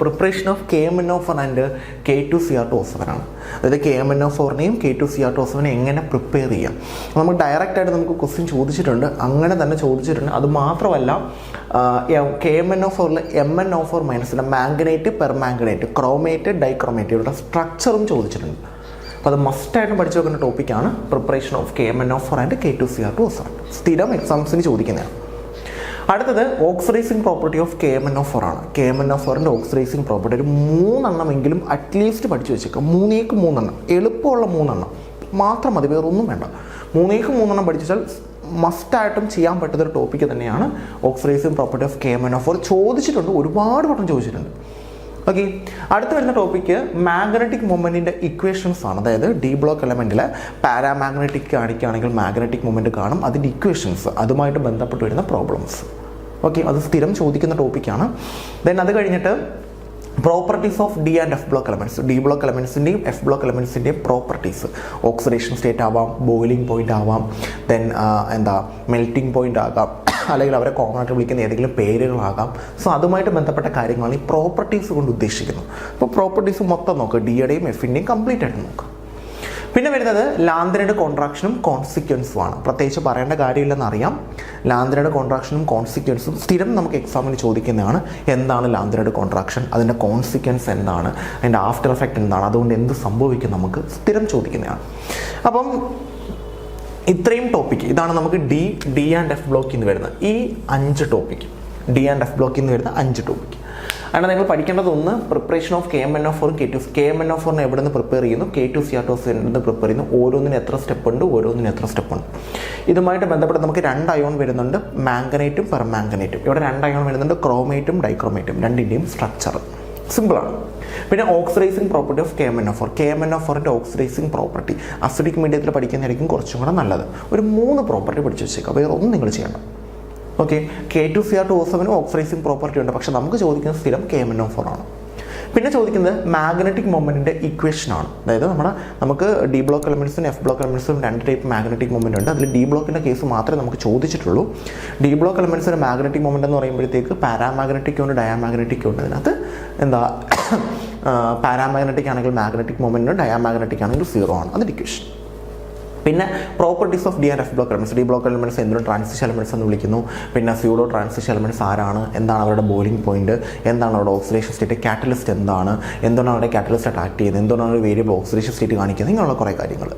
preparation of KMnO4 and K2Cr2O7 ആണ്. അതായത് KMnO4നെയും K2Cr2O7നെ എങ്ങനെ പ്രിപ്പയർ ചെയ്യാം. നമുക്ക് ഡയറക്റ്റായിട്ട് നമുക്ക് ക്വസ്റ്റ്യൻ ചോദിച്ചിട്ടുണ്ട്, അങ്ങനെ തന്നെ ചോദിച്ചിട്ടുണ്ട്. അത് മാത്രമല്ല KMnO4ൽ MnO4 മൈനസിലെ മാംഗനേറ്റ്, പെർമാംഗനേറ്റ്, ക്രോമേറ്റ്, ഡൈക്രോമേറ്റ് ഇവരുടെ സ്ട്രക്ചറും ചോദിച്ചിട്ടുണ്ട്. അപ്പോൾ അത് മസ്റ്റായിട്ടും പഠിച്ചു വെക്കുന്ന ടോപ്പിക്കാണ് preparation of KMnO4 and K2Cr2O7. സ്ഥിരം എക്സാംസിന് ചോദിക്കുന്നതാണ്. അടുത്തത് ഓക്സിഡൈസിങ് പ്രോപ്പർട്ടി ഓഫ് KMnO4 ആണ്. KMnO4ൻ്റെ ഓക്സിഡൈസിങ് പ്രോപ്പർട്ടി ഒരു 3 എണ്ണമെങ്കിലും അറ്റ്ലീസ്റ്റ് പഠിച്ചു വെച്ചേക്കാം. 3 എളുപ്പമുള്ള 3 മാത്രം മതി, വേറെ ഒന്നും വേണ്ട. 3 പഠിച്ചാൽ മസ്റ്റായിട്ടും ചെയ്യാൻ പറ്റുന്നൊരു ടോപ്പിക്ക് തന്നെയാണ് ഓക്സിഡൈസിങ് പ്രോപ്പർട്ടി ഓഫ് KMnO4. ചോദിച്ചിട്ടുണ്ട്, ഒരുപാട് വട്ടം ചോദിച്ചിട്ടുണ്ട്. ഓക്കെ, അടുത്ത് വരുന്ന ടോപ്പിക്ക് മാഗ്നറ്റിക് മൊമെൻറ്റിൻ്റെ ഇക്വേഷൻസ് ആണ്. അതായത് ഡി ബ്ലോക്ക് എലമെൻറ്റിൽ പാരാമാഗ്നറ്റിക് കാണിക്കുകയാണെങ്കിൽ മാഗ്നറ്റിക് മൊമെൻറ്റ് കാണും, അതിൻ്റെ ഇക്വേഷൻസ്, അതുമായിട്ട് ബന്ധപ്പെട്ട് വരുന്ന പ്രോബ്ലംസ്. ഓക്കെ, അത് സ്ഥിരം ചോദിക്കുന്ന ടോപ്പിക്കാണ്. ദെൻ അത് കഴിഞ്ഞിട്ട് properties of D and F block elements. D block എലമെൻറ്റ്സിൻ്റെയും എഫ് ബ്ലോക്ക് എലമെൻറ്റ്സിൻ്റെയും പ്രോപ്പർട്ടീസ്. ഓക്സിഡേഷൻ സ്റ്റേറ്റ് ആവാം, ബോയിലിംഗ് പോയിൻ്റ് ആവാം, ദെൻ മെൽറ്റിംഗ് പോയിൻ്റ് ആകാം, അല്ലെങ്കിൽ അവരെ കോമൺ ആയിട്ട് വിളിക്കുന്ന ഏതെങ്കിലും പേരുകളാകാം. സോ അതുമായിട്ട് ബന്ധപ്പെട്ട കാര്യങ്ങളാണ് ഈ പ്രോപ്പർട്ടീസ് കൊണ്ട് ഉദ്ദേശിക്കുന്നത്. അപ്പോൾ പ്രോപ്പർട്ടീസ് മൊത്തം നോക്കുക, ഡിയുടെയും എഫിൻ്റെയും കംപ്ലീറ്റ് ആയിട്ട് നോക്കുക. പിന്നെ വരുന്നത് ലാന്ത്രയുടെ കോൺട്രാക്ഷനും കോൺസിക്വൻസും ആണ്. പ്രത്യേകിച്ച് പറയേണ്ട കാര്യമില്ലെന്ന് അറിയാം. ലാന്ത്രയുടെ കോൺട്രാക്ഷനും കോൺസിക്വൻസും സ്ഥിരം നമുക്ക് എക്സാമിന് ചോദിക്കുന്നതാണ്. എന്താണ് ലാന്ത്രയുടെ കോൺട്രാക്ഷൻ, അതിൻ്റെ കോൺസിക്വൻസ് എന്താണ്, അതിൻ്റെ ആഫ്റ്റർ എഫക്റ്റ് എന്താണ്, അതുകൊണ്ട് എന്ത് സംഭവിക്കും, നമുക്ക് സ്ഥിരം ചോദിക്കുന്നതാണ്. അപ്പം ഇത്രയും ടോപ്പിക്ക് ഇതാണ് നമുക്ക് ഡി ആൻഡ് എഫ് ബ്ലോക്കിൽ നിന്ന് വരുന്നത്. ഈ 5 ടോപ്പിക്ക്, ഡി ആൻഡ് എഫ് ബ്ലോക്കിൽ നിന്ന് വരുന്ന 5 ടോപ്പിക്ക് ആണ് നിങ്ങൾ പഠിക്കേണ്ടത്. ഒന്ന്, പ്രിപ്പറേഷൻ ഓഫ് KMnO4 KMnO4നെ എവിടെ നിന്ന് പ്രിപ്പയർ ചെയ്യുന്നു, K2Cr2O7 നിന്ന് പ്രിപ്പയർ ചെയ്യുന്നു, ഓരോന്നിനും എത്ര സ്റ്റെപ്പ് ഉണ്ട്. ഇതുമായിട്ട് ബന്ധപ്പെട്ട് നമുക്ക് 2 അയോൺ വരുന്നുണ്ട്, മാംഗനേറ്റും പെർമാംഗനേറ്റും. ഇവിടെ 2 അയോൺ വരുന്നുണ്ട്, ക്രോമേറ്റും ഡൈക്രോമേറ്റും. രണ്ടിൻ്റെയും സ്ട്രക്ചർ സിമ്പിളാണ്. പിന്നെ ഓക്സിഡൈസിങ് പ്രോപ്പർട്ടി ഓഫ് KMnO4ൻ്റെ ഓക്സിഡൈസിങ് പ്രോപ്പർട്ടി അസിഡിക് മീഡിയത്തിൽ പഠിക്കുന്നതായിരിക്കും കുറച്ചും കൂടെ നല്ലത്. ഒരു 3 പ്രോപ്പർട്ടി പഠിച്ചു വെച്ചേക്കാം, വേറെ ഒന്നും നിങ്ങൾ ചെയ്യണ്ട. ഓക്കെ, K2Cr2O7 ഓക്സിഡൈസിങ് പ്രോപ്പർട്ടി ഉണ്ട്, പക്ഷെ നമുക്ക് ചോദിക്കുന്നത് സ്ഥിരം KMnO4 ആണ്. പിന്നെ ചോദിക്കുന്നത് മാഗ്നറ്റിക് മൊമെൻറ്റിൻ്റെ ഇക്വേഷൻ ആണ്. അതായത് നമുക്ക് ഡി ബ്ലോക്ക് എലമെൻറ്റ്സിനും എഫ് ബ്ലോക്ക് എലമെൻറ്റ്സിനും 2 ടൈപ്പ് മാഗ്നറ്റിക് മൊമെൻറ്റ് ഉണ്ട്. അതിൽ ഡി ബ്ലോക്കിൻ്റെ കേസ് മാത്രമേ നമുക്ക് ചോദിച്ചിട്ടുള്ളൂ. ഡി ബ്ലോക്ക് എലമെൻറ്റ്സിന് മാഗ്നറ്റിക് മൊമെൻറ്റ് എന്ന് പറയുമ്പോഴത്തേക്ക് പാരാമാഗ്നറ്റിക് ഉണ്ട്, ഡയാമാഗ്നറ്റിക് ഉണ്ട്. അതിനകത്ത് പാരാമാഗ്നറ്റിക് ആണെങ്കിൽ മാഗ്നറ്റിക് മൊമെൻറ്റ്, ഡയാമാഗ്നറ്റിക് ആണെങ്കിൽ 0 ആണ്. അതിൻ്റെ ഇക്വേഷൻ. പിന്നെ properties of D and F block elements. D block elements എന്തിനും ട്രാൻസിഷൻ എലമെൻറ്റ്സ് എന്ന് വിളിക്കുന്നു. പിന്നെ സ്യൂഡോ ട്രാൻസിഷൻ എലമെൻറ്റ്സ് ആരാണ്, എന്താണ് അവരുടെ ബോയിലിംഗ് പോയിന്റ്, എന്താണ് അവരുടെ ഓക്സിഡേഷൻ സ്റ്റേറ്റ്, കാറ്റലിസ്റ്റ് എന്താണ് അവരുടെ കാറ്റലിസ്റ്റ് ആക്ട് ചെയ്യുന്നത്, എന്താണ് ഒരു വേരിയബിൾ ഓക്സിഡേഷൻ സ്റ്റേറ്റ് കാണിക്കുന്നത്, ഇങ്ങനെയുള്ള കുറേ കാര്യങ്ങൾ.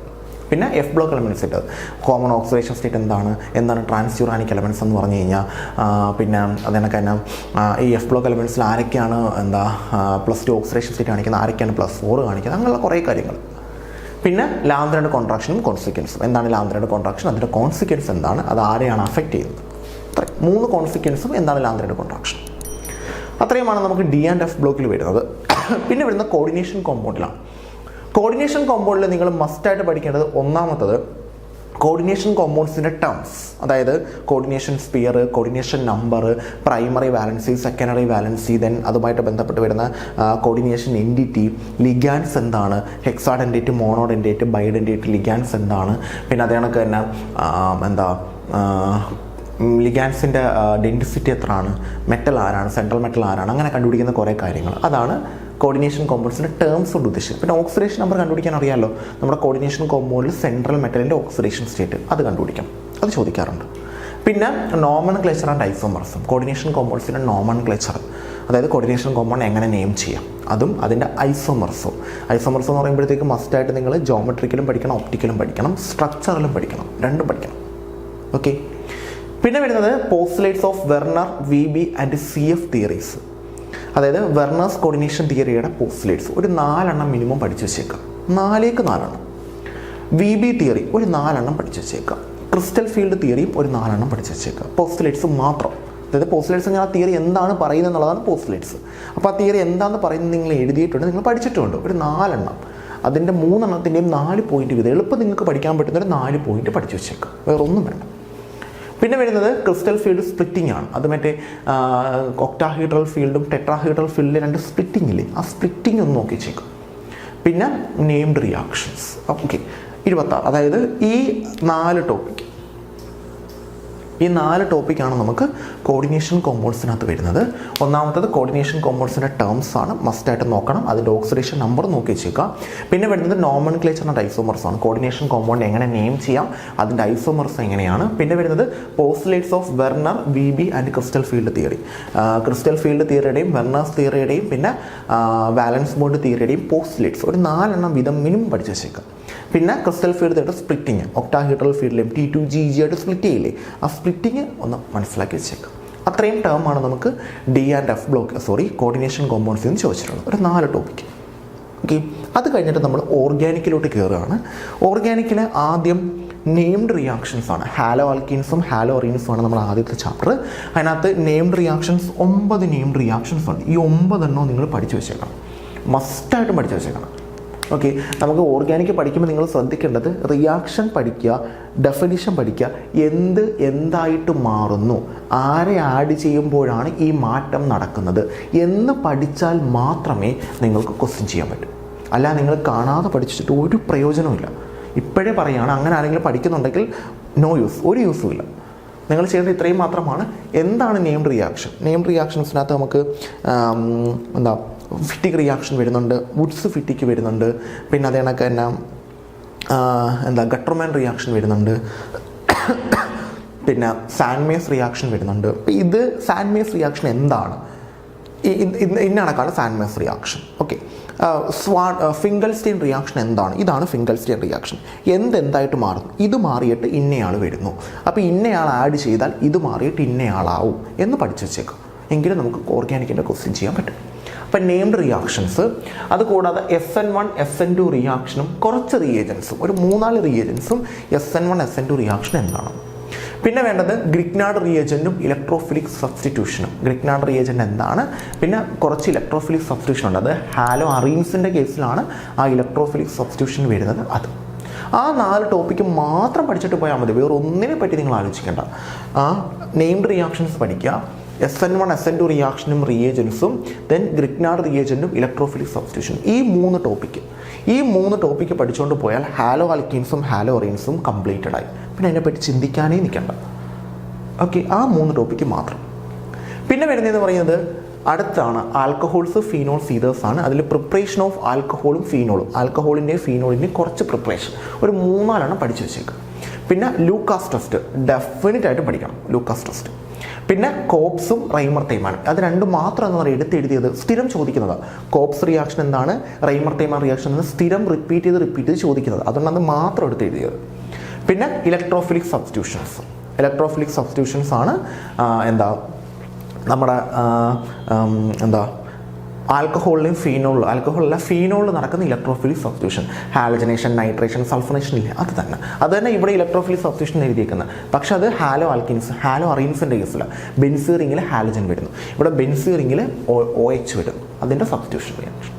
പിന്നെ എഫ് ബ്ലോക്ക് എലമെൻറ്റ്സ് ഉണ്ട്. കോമൺ ഓക്സിഡേഷൻ സ്റ്റേറ്റ് എന്താണ് ട്രാൻസ്യൂറാനിക് എലമെൻറ്റ്സ് എന്ന് പറഞ്ഞു കഴിഞ്ഞാൽ. പിന്നെ അതിനൊക്കെ തന്നെ ഈ എഫ് ബ്ലോക്ക് എലമെൻറ്റ്സിൽ ആരൊക്കെയാണ് +2 ഓക്സിഡേഷൻ സ്റ്റേറ്റ് കാണിക്കുന്നത്, ആരൊക്കെയാണ് +4 കാണിക്കുന്നത്, അങ്ങനെയുള്ള കുറേ കാര്യങ്ങൾ. പിന്നെ ലാന്ത്രയുടെ കോൺട്രാക്ഷനും കോൺസിക്വൻസും. എന്താണ് ലാന്ത്രയുടെ കോൺട്രാക്ഷൻ, അതിൻ്റെ കോൺസിക്വൻസ് എന്താണ്, അത് ആരെയാണ് അഫക്റ്റ് ചെയ്യുന്നത്. 3 കോൺസിക്വൻസും എന്താണ് ലാന്ത്രയുടെ കോൺട്രാക്ഷൻ. അത്രയുമാണ് നമുക്ക് ഡി ആൻഡ് എഫ് ബ്ലോക്കിൽ വരുന്നത്. പിന്നെ വരുന്ന കോർഡിനേഷൻ കോമ്പൗണ്ടിലാണ്. കോർഡിനേഷൻ കോമ്പൗണ്ടിൽ നിങ്ങൾ മസ്റ്റായിട്ട് പഠിക്കേണ്ടത് ഒന്നാമത്തത് കോർഡിനേഷൻ കോമ്പൗണ്ട്സിൻ്റെ ടേംസ്. അതായത് coordination sphere, coordination number, primary valency, secondary valency, then അതുമായിട്ട് ബന്ധപ്പെട്ട് വരുന്ന കോർഡിനേഷൻ എൻറ്റിറ്റി, ലിഗാൻസ് എന്താണ്, ഹെക്സാഡെൻറ്റേറ്റ്, മോണോഡെൻറ്റേറ്റ്, ബൈഡെൻറ്റേറ്റ് ലിഗാൻസ് എന്താണ്. പിന്നെ അതേ കണക്ക് തന്നെ ലിഗാൻസിൻ്റെ ഡെൻസിറ്റി എത്രയാണ്, മെറ്റൽ ആരാണ്, സെൻട്രൽ മെറ്റൽ ആരാണ്, അങ്ങനെ കണ്ടുപിടിക്കുന്ന കുറേ കാര്യങ്ങൾ. അതാണ് കോർഡിനേഷൻ കോമ്പൗണ്ട്സിൻ്റെ ടേംസ് കൊണ്ട് ഉദ്ദേശിച്ചത്. പിന്നെ ഓക്സിഡേഷൻ നമ്പർ കണ്ടുപിടിക്കാൻ അറിയാമല്ലോ. നമ്മുടെ കോർഡിനേഷൻ കോമ്പൗണ്ടിൽ സെൻട്രൽ മെറ്റലിൻ്റെ ഓക്സിഡേഷൻ സ്റ്റേറ്റ് അത് കണ്ടുപിടിക്കണം, അത് ചോദിക്കാറുണ്ട്. പിന്നെ നോമൻക്ലേച്ചർ ആൻഡ് ഐസോമർസം. കോർഡിനേഷൻ കോമ്പൗണ്ട്സിൻ്റെ നോമൻക്ലേച്ചർ, അതായത് കോർഡിനേഷൻ കോമ്പൗണ്ട് എങ്ങനെ നെയിം ചെയ്യാം, അതും അതിൻ്റെ ഐസോമർസം എന്ന് പറയുമ്പോഴത്തേക്ക് മസ്റ്റായിട്ട് നിങ്ങൾ ജോമെട്രിക്കലും പഠിക്കണം, ഒപ്റ്റിക്കലും പഠിക്കണം, സ്ട്രക്ചറിലും പഠിക്കണം, രണ്ടും പഠിക്കണം. ഓക്കെ, പിന്നെ വരുന്നത് postulates of Werner, VB and CF theories. അതായത് വെർണേഴ്സ് കോർഡിനേഷൻ തിയറിയുടെ പോസ്റ്റുലേറ്റ്സ് ഒരു 4 മിനിമം പഠിച്ചു വെച്ചേക്കാം. 4 VB തിയറി ഒരു 4 പഠിച്ചു വെച്ചേക്കാം. ക്രിസ്റ്റൽ ഫീൽഡ് തിയറിയും ഒരു 4 പഠിച്ചു വെച്ചേക്കാം. പോസ്റ്റുലേറ്റ്സ് മാത്രം. അതായത് പോസ്റ്റുലേറ്റ്സ് ഞാൻ ആ തിയറി എന്താണ് പറയുന്നത് എന്നുള്ളതാണ് പോസ്റ്റുലേറ്റ്സ്. അപ്പോൾ ആ തിയറി എന്താണെന്ന് പറയുന്നത് നിങ്ങൾ എഴുതിയിട്ടുണ്ട്, നിങ്ങൾ പഠിച്ചിട്ടുണ്ട്. ഒരു 4 അതിൻ്റെ 3 4 പോയിന്റ് വീതം എളുപ്പം നിങ്ങൾക്ക് പഠിക്കാൻ പറ്റുന്ന ഒരു 4 പോയിന്റ് പഠിച്ചു വെച്ചേക്കാം, വേറെ ഒന്നും വേണ്ട. പിന്നെ വരുന്നത് ക്രിസ്റ്റൽ ഫീൽഡ് സ്പ്ലിറ്റിംഗ് ആണ്. അത് മറ്റേ ഒക്ടാഹീഡ്രൽ ഫീൽഡും ടെട്രാഹീഡ്രൽ ഫീൽഡിലെ 2 സ്പ്ലിറ്റിംഗ് ഇല്ലേ, ആ സ്പ്ലിറ്റിംഗ് ഒന്ന് നോക്കി വെച്ചേക്കും. പിന്നെ നെയിംഡ് റിയാക്ഷൻസ്. ഓക്കെ, 26. അതായത് ഈ 4 ടോപ്പിക്, ഈ 4 ടോപ്പിക്കാണ് നമുക്ക് കോർഡിനേഷൻ കോമ്പൗണ്ട്സിനകത്ത് വരുന്നത്. ഒന്നാമത്തത് കോർഡിനേഷൻ കോമ്പൗണ്ട്സിൻ്റെ ടേംസ് ആണ്, മസ്റ്റായിട്ട് നോക്കണം. അതിൻ്റെ ഓക്സിഡേഷൻ നമ്പർ നോക്കി വെച്ചേക്കുക. പിന്നെ വരുന്നത് നോമൻക്ലേച്ചർ ആൻഡ് ഐസോമർസ് ആണ്. കോർഡിനേഷൻ കോമ്പൗണ്ട് എങ്ങനെ നെയിം ചെയ്യാം, അതിൻ്റെ ഐസോമർസ് എങ്ങനെയാണ്. പിന്നെ വരുന്നത് postulates of Werner, V B and crystal field theory. Crystal field തിയറിയുടെയും വെർണേഴ്സ് തിയറിയുടെയും പിന്നെ വാലൻസ് ബോണ്ട് തിയറിയുടെയും പോസ്റ്റ്ലേറ്റ്സ് ഒരു 4 വീതം മിനിമം പഠിച്ച് വെച്ചേക്കാം. പിന്നെ ക്രിസ്റ്റൽ ഫീൽഡ് സ്പ്ലിറ്റിങ്, ഒക്ടാഹീഡ്രൽ ഫീൽഡിലും T2GG ആയിട്ട് സ്പ്ലിറ്റ് ചെയ്യില്ലേ, ആ സ്പ്ലിറ്റിങ് ഒന്ന് മനസ്സിലാക്കി വെച്ചേക്കാം. അത്രയും ടേമാണ് നമുക്ക് D and F block coordination compounds എന്ന് ചോദിച്ചിട്ടുള്ളത്. ഒരു 4 ടോപ്പിക്ക്. ഓക്കെ, അത് കഴിഞ്ഞിട്ട് നമ്മൾ ഓർഗാനിക്കിലോട്ട് കയറുകയാണ്. ഓർഗാനിക്കിൽ ആദ്യം നെയിംഡ് റിയാക്ഷൻസ് ആണ്. ഹാലോ ആൽക്കീൻസും ഹാലോ അറീൻസും ആണ് നമ്മൾ ആദ്യത്തെ ചാപ്റ്റർ. അതിനകത്ത് നെയിംഡ് റിയാക്ഷൻസ് 9 നെയിംഡ് റിയാക്ഷൻസ് ഉണ്ട്. ഈ 9 നിങ്ങൾ പഠിച്ചു വെച്ചേക്കണം, മസ്റ്റായിട്ടും പഠിച്ചു വെച്ചേക്കണം. ഓക്കെ, നമുക്ക് ഓർഗാനിക് പഠിക്കുമ്പോൾ നിങ്ങൾ ശ്രദ്ധിക്കേണ്ടത് റിയാക്ഷൻ പഠിക്കുക, ഡെഫിനിഷൻ പഠിക്കുക, എന്തായിട്ട് മാറുന്നു, ആരെ ആഡ് ചെയ്യുമ്പോഴാണ് ഈ മാറ്റം നടക്കുന്നത് എന്ന് പഠിച്ചാൽ മാത്രമേ നിങ്ങൾക്ക് ക്വസ്റ്റ്യൻ ചെയ്യാൻ പറ്റൂ. അല്ല, നിങ്ങൾ കാണാതെ പഠിച്ചിട്ട് ഒരു പ്രയോജനവുമില്ല. ഇപ്പോഴേ പറയുകയാണ്, അങ്ങനെ ആരെങ്കിലും പഠിക്കുന്നുണ്ടെങ്കിൽ നോ യൂസ്, ഒരു യൂസും ഇല്ല. നിങ്ങൾ ചെയ്യേണ്ടത് ഇത്രയും മാത്രമാണ്. എന്താണ് നെയിംഡ് റിയാക്ഷൻ? നെയിംഡ് റിയാക്ഷൻസിനകത്ത് നമുക്ക് ഫിറ്റിക് റിയാക്ഷൻ വരുന്നുണ്ട്, വുഡ്സ് ഫിറ്റിക്ക് വരുന്നുണ്ട്, പിന്നെ അതേ കണക്ക് തന്നെ ഗട്ടർമാൻ റിയാക്ഷൻ വരുന്നുണ്ട്, പിന്നെ സാൻമേസ് റിയാക്ഷൻ വരുന്നുണ്ട്. ഇത് സാൻമേസ് റിയാക്ഷൻ എന്താണ്? ഇന്നണക്കാണ് സാൻമേസ് റിയാക്ഷൻ. ഓക്കെ, ഫിംഗൽസ്റ്റീൻ റിയാക്ഷൻ എന്താണ്? ഇതാണ് ഫിംഗൽസ്റ്റീൻ റിയാക്ഷൻ. എന്തായിട്ട് മാറുന്നു? ഇത് മാറിയിട്ട് ഇന്നയാൾ വരുന്നു. അപ്പോൾ ഇന്നയാൾ ആഡ് ചെയ്താൽ ഇത് മാറിയിട്ട് ഇന്നയാളാവും എന്ന് പഠിച്ചു വെച്ചേക്കാം. എങ്കിലും നമുക്ക് ഓർഗാനിക്കിൻ്റെ ക്വസ്റ്റ്യൻ ചെയ്യാൻ പറ്റും. അപ്പം നെയിംഡ് റിയാക്ഷൻസ്, അതുകൂടാതെ SN1 SN2 റിയാക്ഷനും കുറച്ച് റിയേജൻസും, ഒരു 3-4 റിയേജൻസും SN1 SN2 റിയാക്ഷൻ എന്താണ്. പിന്നെ വേണ്ടത് ഗ്രിഗ്നാർഡ് റിയേജൻറ്റും ഇലക്ട്രോഫിലിക് സബ്സ്റ്റിറ്റ്യൂഷനും. ഗ്രിഗ്നാർഡ് റിയേജൻറ്റ് എന്താണ്, പിന്നെ കുറച്ച് ഇലക്ട്രോഫിലിക് സബ്സ്റ്റിറ്റ്യൂഷൻ ഉണ്ട്. അത് ഹാലോ അറീൻസിൻ്റെ കേസിലാണ് ആ ഇലക്ട്രോഫിലിക് സബ്സ്റ്റിറ്റ്യൂഷൻ വരുന്നത്. ആ 4 ടോപ്പിക്ക് മാത്രം പഠിച്ചിട്ട് പോയാൽ മതി, വേറെ ഒന്നിനെ പറ്റി നിങ്ങൾ ആലോചിക്കേണ്ട. ആ നെയിംഡ് റിയാക്ഷൻസ് പഠിക്കുക, SN1 SN2 റിയാക്ഷനും റിയേജൻസും, ദെൻ ഗ്രിഗ്നാർഡ് റിയേജൻറ്റും ഇലക്ട്രോഫിലിക് സബ്സ്റ്റിറ്റ്യൂഷൻ. ഈ 3 ടോപ്പിക്ക് പഠിച്ചുകൊണ്ട് പോയാൽ ഹാലോ ആൽക്കീൻസും ഹാലോ അറീൻസും കംപ്ലീറ്റഡ് ആയി. പിന്നെ അതിനെപ്പറ്റി ചിന്തിക്കാനേ നിൽക്കണ്ട. ഓക്കെ, ആ 3 ടോപ്പിക്ക് മാത്രം. പിന്നെ വരുന്നതെന്ന് പറയുന്നത് അടുത്താണ് ആൽക്കഹോൾസ്, ഫീനോൾസ്, ഈതേഴ്സ് ആണ്. അതിൽ പ്രിപ്പറേഷൻ ഓഫ് ആൽക്കഹോളും ഫീനോളും, ആൽക്കഹോളിൻ്റെയും ഫീനോളിൻ്റെയും കുറച്ച് പ്രിപ്പറേഷൻ, ഒരു 3-4 പഠിച്ചു വെച്ചേക്കുക. പിന്നെ ലൂക്കാസ് ടെസ്റ്റ് ഡെഫിനറ്റ് ആയിട്ട് പഠിക്കണം, ലൂക്കാസ് ടെസ്റ്റ്. പിന്നെ കോപ്സും റൈമർ തേയ്മാനും, അത് 2 മാത്രം എന്ന് പറയുന്നത് എടുത്തെഴുതിയത് സ്ഥിരം ചോദിക്കുന്നതാണ്. കോപ്സ് റിയാക്ഷൻ എന്താണ്, റൈമർ തേയ്മാൻ റിയാക്ഷൻ എന്ന് സ്ഥിരം റിപ്പീറ്റ് ചെയ്ത് ചോദിക്കുന്നത്, അതുകൊണ്ട് അത് മാത്രം എടുത്തെഴുതിയത്. പിന്നെ ഇലക്ട്രോഫിലിക് സബ്സ്റ്റിറ്റ്യൂഷൻസ് ആണ് നമ്മുടെ ആൽക്കഹോളിലെയും ഫീനോളിൽ നടക്കുന്ന ഇലക്ട്രോഫിലിക് സബ്സ്റ്റിറ്റ്യൂഷൻ. ഹാലജനേഷൻ, നൈട്രേഷൻ, സൾഫനേഷൻ ഇല്ലേ, അത് തന്നെ ഇവിടെ ഇലക്ട്രോഫിലിക് സബ്സ്റ്റിറ്റ്യൂഷൻ എഴുതിയിരിക്കുന്നത്. പക്ഷെ അത് ഹാലോ അറീൻസിൻ്റെ കേസിലാണ്. ബെൻസീറിങ്ങിൽ ഹാലജൻ വരുന്നു, ഇവിടെ ബെൻസീറിങ്ങിൽ OH വരുന്നു, അതിൻ്റെ സബ്സ്റ്റിറ്റ്യൂഷൻ റിയാക്ഷൻ.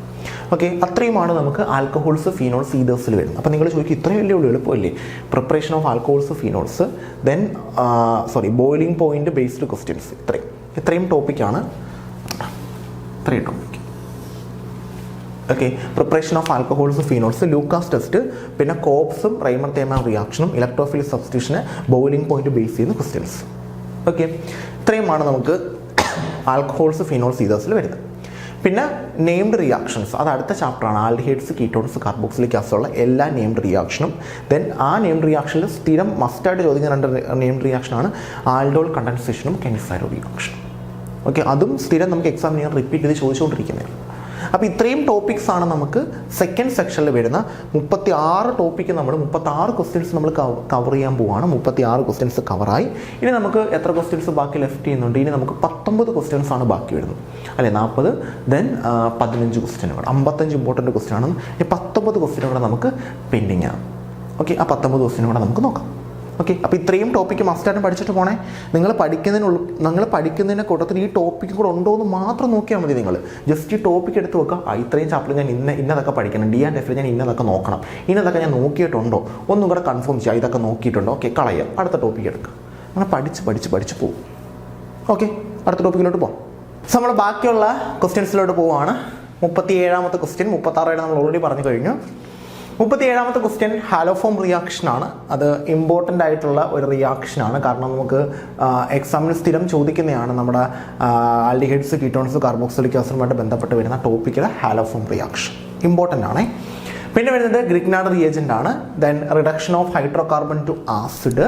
ഓക്കെ, അത്രയുമാണ് നമുക്ക് ആൽക്കഹോൾസ്, ഫീനോൾസ്, ഈതേഴ്സിൽ വരുന്നത്. അപ്പോൾ നിങ്ങൾ ചോദിക്കും, ഇത്രയും വലിയ എളുപ്പമല്ലേ preparation of alcohols, phenols, then boiling point based questions. ഇത്രയും ടോപ്പിക്കാണ്. Okay, preparation of alcohols, phenols, Lucas test, പിന്നെ കോപ്സും റൈമർ തേയ്മാൻ റിയാക്ഷനും, ഇലക്ട്രോഫിലിക് സബ്സ്റ്റിറ്റ്യൂഷന് ബോയിലിംഗ് പോയിന്റ് ബേസ് ചെയ്യുന്ന ക്വസ്റ്റ്യൻസ്. ഓക്കെ, ഇത്രയുമാണ് നമുക്ക് ആൽക്കഹോൾസ്, ഫീനോൾസ്, ഈതേഴ്സിൽ വരുന്നത്. പിന്നെ നെയിംഡ് റിയാക്ഷൻസ്, അത് അടുത്ത ചാപ്റ്ററാണ്. ആൽഡിഹൈഡ്സ്, കീറ്റോൺസ്, കാർബോക്സിലിക് ആസിഡുള്ള എല്ലാ നെയിംഡ് റിയാക്ഷനും. ദെൻ ആ നെയിംഡ് റിയാക്ഷനിൽ സ്ഥിരം മസ്റ്റായിട്ട് ചോദിക്കുന്ന 2 നെയിംഡ് റിയാക്ഷനാണ് ആൽഡോൾ കണ്ടൻസേഷനും കെനിസൈറോ റിയാക്ഷനും. ഓക്കെ, അതും സ്ഥിരം നമുക്ക് എക്സാമിന് റിപ്പീറ്റ് ചെയ്ത് ചോദിച്ചുകൊണ്ടിരിക്കുന്നത്. അപ്പോൾ ഇത്രയും ടോപ്പിക്സ് ആണ് നമുക്ക് സെക്കൻഡ് സെക്ഷനിൽ വരുന്ന 36 ടോപ്പിക്ക്. 36 ക്വസ്റ്റ്യൻസ് നമ്മൾ കവർ ചെയ്യാൻ പോവുകയാണ്. 36 ക്വസ്റ്റ്യൻസ് കവറായി. ഇനി നമുക്ക് എത്ര ക്വസ്റ്റ്യൻസ് ബാക്കി ലെഫ്റ്റ് ചെയ്യുന്നുണ്ട്? ഇനി നമുക്ക് 19 ക്വസ്റ്റ്യൻസ് ആണ് ബാക്കി വരുന്നത്, അല്ലെ? 40, ദെൻ 15 ക്വസ്റ്റ്യനുകൾ, 55 ഇമ്പോർട്ടൻറ്റ് ക്വസ്റ്റ്യൻ ആണ്. ഈ 19 ക്വസ്റ്റ്യനുകൾ നമുക്ക് പെൻഡിങ് ആണ്. ഓക്കെ, ആ 19 ക്വസ്റ്റ്യനുകൾ നമുക്ക് നോക്കാം. ഓക്കെ, അപ്പോൾ ഇത്രയും ടോപ്പിക്ക് മസ്റ്റായിട്ട് പഠിച്ചിട്ട് പോണേ. നിങ്ങൾ പഠിക്കുന്നതിൻ്റെ കൂട്ടത്തിൽ ഈ ടോപ്പിക്ക് കൂടെ ഉണ്ടോ എന്ന് മാത്രം നോക്കിയാൽ മതി. നിങ്ങൾ ജസ്റ്റ് ഈ ടോപ്പിക്ക് എടുത്ത് വെക്കുക, ഇത്രയും ചാപ്റ്റർ ഞാൻ ഇന്നതൊക്കെ പഠിക്കണം, ഡി ആൻഡ് എഫിൽ ഞാൻ ഇന്നതൊക്കെ നോക്കണം, ഇന്നതൊക്കെ ഞാൻ നോക്കിയിട്ടുണ്ടോ, ഒന്നും കൂടെ കൺഫേം ചെയ്യുക, ഇതൊക്കെ നോക്കിയിട്ടുണ്ടോ, ഓക്കെ കളയുക, അടുത്ത ടോപ്പിക്ക് എടുക്കുക. അങ്ങനെ പഠിച്ച് പോകും. ഓക്കെ, അടുത്ത ടോപ്പിക്കിലോട്ട് പോകാം. സോ നമ്മൾ ബാക്കിയുള്ള ക്വസ്റ്റ്യൻസിലോട്ട് പോവുകയാണ്. 37ാമത്തെ ക്വസ്റ്റ്യൻ, 36 നമ്മൾ ഓൾറെഡി പറഞ്ഞു കഴിഞ്ഞു. 37ാമത്തെ ക്വസ്റ്റ്യൻ ഹാലോഫോം റിയാക്ഷനാണ്. അത് ഇമ്പോർട്ടൻ്റ് ആയിട്ടുള്ള ഒരു റിയാക്ഷനാണ്. കാരണം നമുക്ക് എക്സാമിന് സ്ഥിരം ചോദിക്കുന്നതാണ് നമ്മുടെ ആൽഡിഹൈഡ്സ്, കീറ്റോൺസ്, കാർബോക്സിലിക് ആസിഡുമായിട്ട് ബന്ധപ്പെട്ട് വരുന്ന ടോപ്പിക്കിൽ ഹാലോഫോം റിയാക്ഷൻ ഇമ്പോർട്ടൻ്റ് ആണ്. പിന്നെ വരുന്നത് ഗ്രിഗ്നാർഡ് റിയേജൻ്റ് ആണ്. Then reduction of hydrocarbon to acid.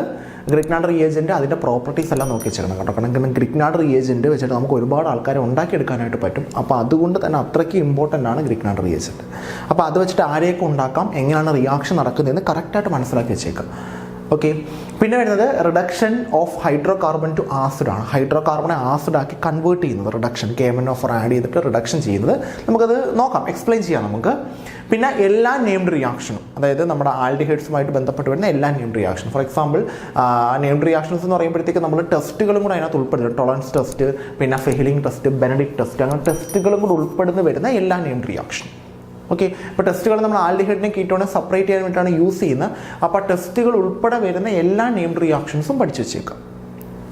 Grignard reagent അതിൻ്റെ പ്രോപ്പർട്ടീസ് എല്ലാം നോക്കി വെച്ചിരിക്കണം കേട്ടോ. കാരണം ഗ്രിഗ്നാർഡ് റിയേജൻ്റ് വെച്ചിട്ട് നമുക്ക് ഒരുപാട് ആൾക്കാരെ ഉണ്ടാക്കിയെടുക്കാനായിട്ട് പറ്റും. അപ്പോൾ അതുകൊണ്ട് തന്നെ അത്രയ്ക്ക് ഇമ്പോർട്ടൻ്റ് ആണ് ഗ്രിഗ്നാർഡ് റിയേജൻ്റ്. അപ്പോൾ അത് വെച്ചിട്ട് ആരെയൊക്കെ ഉണ്ടാക്കാം, എങ്ങനെയാണ് റിയാക്ഷൻ നടക്കുന്നതെന്ന് കറക്റ്റായിട്ട് മനസ്സിലാക്കി വെച്ചേക്കാം. ഓക്കെ. പിന്നെ വരുന്നത് റിഡക്ഷൻ ഓഫ് ഹൈഡ്രോകാർബൺ ടു ആസിഡാണ്. ഹൈഡ്രോകാർബണെ ആസിഡാക്കി കൺവേർട്ട് ചെയ്യുന്നത് റിഡക്ഷൻ, KMnO4 ആഡ് ചെയ്തിട്ട് റിഡക്ഷൻ ചെയ്യുന്നത്. നമുക്കത് നോക്കാം, എക്സ്പ്ലെയിൻ ചെയ്യാം നമുക്ക്. പിന്നെ എല്ലാ നെയിംഡ് റിയാക്ഷനും, അതായത് നമ്മുടെ ആൽഡിഹൈഡ്സുമായിട്ട് ബന്ധപ്പെട്ട് വരുന്ന എല്ലാ നെയിംഡ് റിയാക്ഷനും. ഫോർ എക്സാമ്പിൾ നെയിംഡ് റിയാക്ഷൻസ് എന്ന് പറയുമ്പോഴത്തേക്ക് നമ്മൾ ടെസ്റ്റുകളും കൂടെ അതിനകത്ത് ഉൾപ്പെടുന്നത്, ടോളറൻസ് ടെസ്റ്റ്, പിന്നെ ഫെഹിലിംഗ് ടെസ്റ്റ്, ബെനഡിക്ട് ടെസ്റ്റ്, അങ്ങനെ ടെസ്റ്റുകളും കൂടെ ഉൾപ്പെടുന്ന വരുന്ന എല്ലാ നെയിംഡ് റിയാക്ഷനും. ഓക്കെ. ഇപ്പോൾ ടെസ്റ്റുകൾ നമ്മൾ ആൽഡിഹൈഡിനെ കീറ്റോണെ സെപ്പറേറ്റ് ചെയ്യാൻ വേണ്ടിയിട്ടാണ് യൂസ് ചെയ്യുന്നത്. അപ്പോൾ ടെസ്റ്റുകൾ ഉൾപ്പെടെ വരുന്ന എല്ലാ നെയിംഡ് റിയാക്ഷൻസും പഠിച്ചു വെച്ചേക്കാം.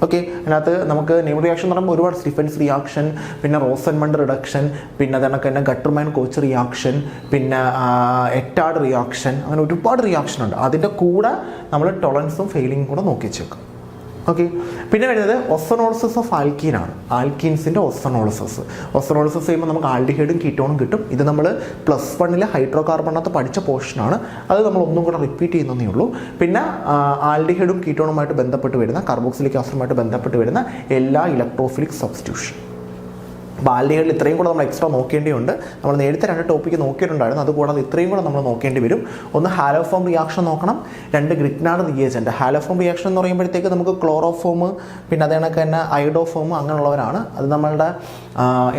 ഓക്കെ. അതിനകത്ത് നമുക്ക് നെയിംഡ് റിയാക്ഷൻ എന്ന് പറയുമ്പോൾ ഒരുപാട് സ്റ്റീഫൻസ് റിയാക്ഷൻ, പിന്നെ റോസൻമണ്ട് റിഡക്ഷൻ, പിന്നെ അതേണക്ക് തന്നെ ഗട്ടർമാൻ കോച്ച് റിയാക്ഷൻ, പിന്നെ എറ്റാർഡ് റിയാക്ഷൻ, അങ്ങനെ ഒരുപാട് റിയാക്ഷൻ ഉണ്ട്. അതിൻ്റെ കൂടെ നമ്മൾ ടോളറൻസും ഫെയിലിംഗും കൂടെ നോക്കി വെച്ചേക്കാം. ഓക്കെ. പിന്നെ വരുന്നത് ഒസനോളിസിസ് ഓഫ് ആൽക്കീനാണ്. ആൽക്കീൻസിൻ്റെ ഒസനോളിസിസ് ചെയ്യുമ്പോൾ നമുക്ക് ആൽഡിഹൈഡും കീറ്റോണും കിട്ടും. ഇത് നമ്മൾ +1 ഹൈഡ്രോ കാർബണിനകത്ത് പഠിച്ച പോർഷനാണ്. അത് നമ്മൾ ഒന്നും കൂടെ റിപ്പീറ്റ് ചെയ്യുന്നതേ ഉള്ളൂ. പിന്നെ ആൽഡിഹൈഡും കീറ്റോണുമായിട്ട് ബന്ധപ്പെട്ട് വരുന്ന, കാർബോക്സിലിക് ആസിഡുമായിട്ട് ബന്ധപ്പെട്ട് വരുന്ന എല്ലാ ഇലക്ട്രോഫിലിക് സബ്സ്റ്റിറ്റ്യൂഷൻ. അപ്പോൾ ആൽഡിഹൈഡിൽ ഇത്രയും കൂടെ നമ്മൾ എക്സ്ട്രാ നോക്കേണ്ടിയുണ്ട്. നമ്മൾ നേരത്തെ 2 ടോപ്പിക്ക് നോക്കിയിട്ടുണ്ടായിരുന്നു. അതുകൂടാതെ ഇത്രയും കൂടെ നമ്മൾ നോക്കേണ്ടി വരും. ഒന്ന് ഹാലോഫോം റിയാക്ഷൻ നോക്കണം, 2 ഗ്രിഗ്നാർഡ് റിയേജൻ്റ്. ഹാലോഫോം റിയാക്ഷൻ എന്ന് പറയുമ്പോഴത്തേക്ക് നമുക്ക് ക്ലോറോഫോം, പിന്നെ അതേ കണക്ക് തന്നെ അയോഡോഫോം അങ്ങനെയുള്ളവരാണ്. അത് നമ്മളുടെ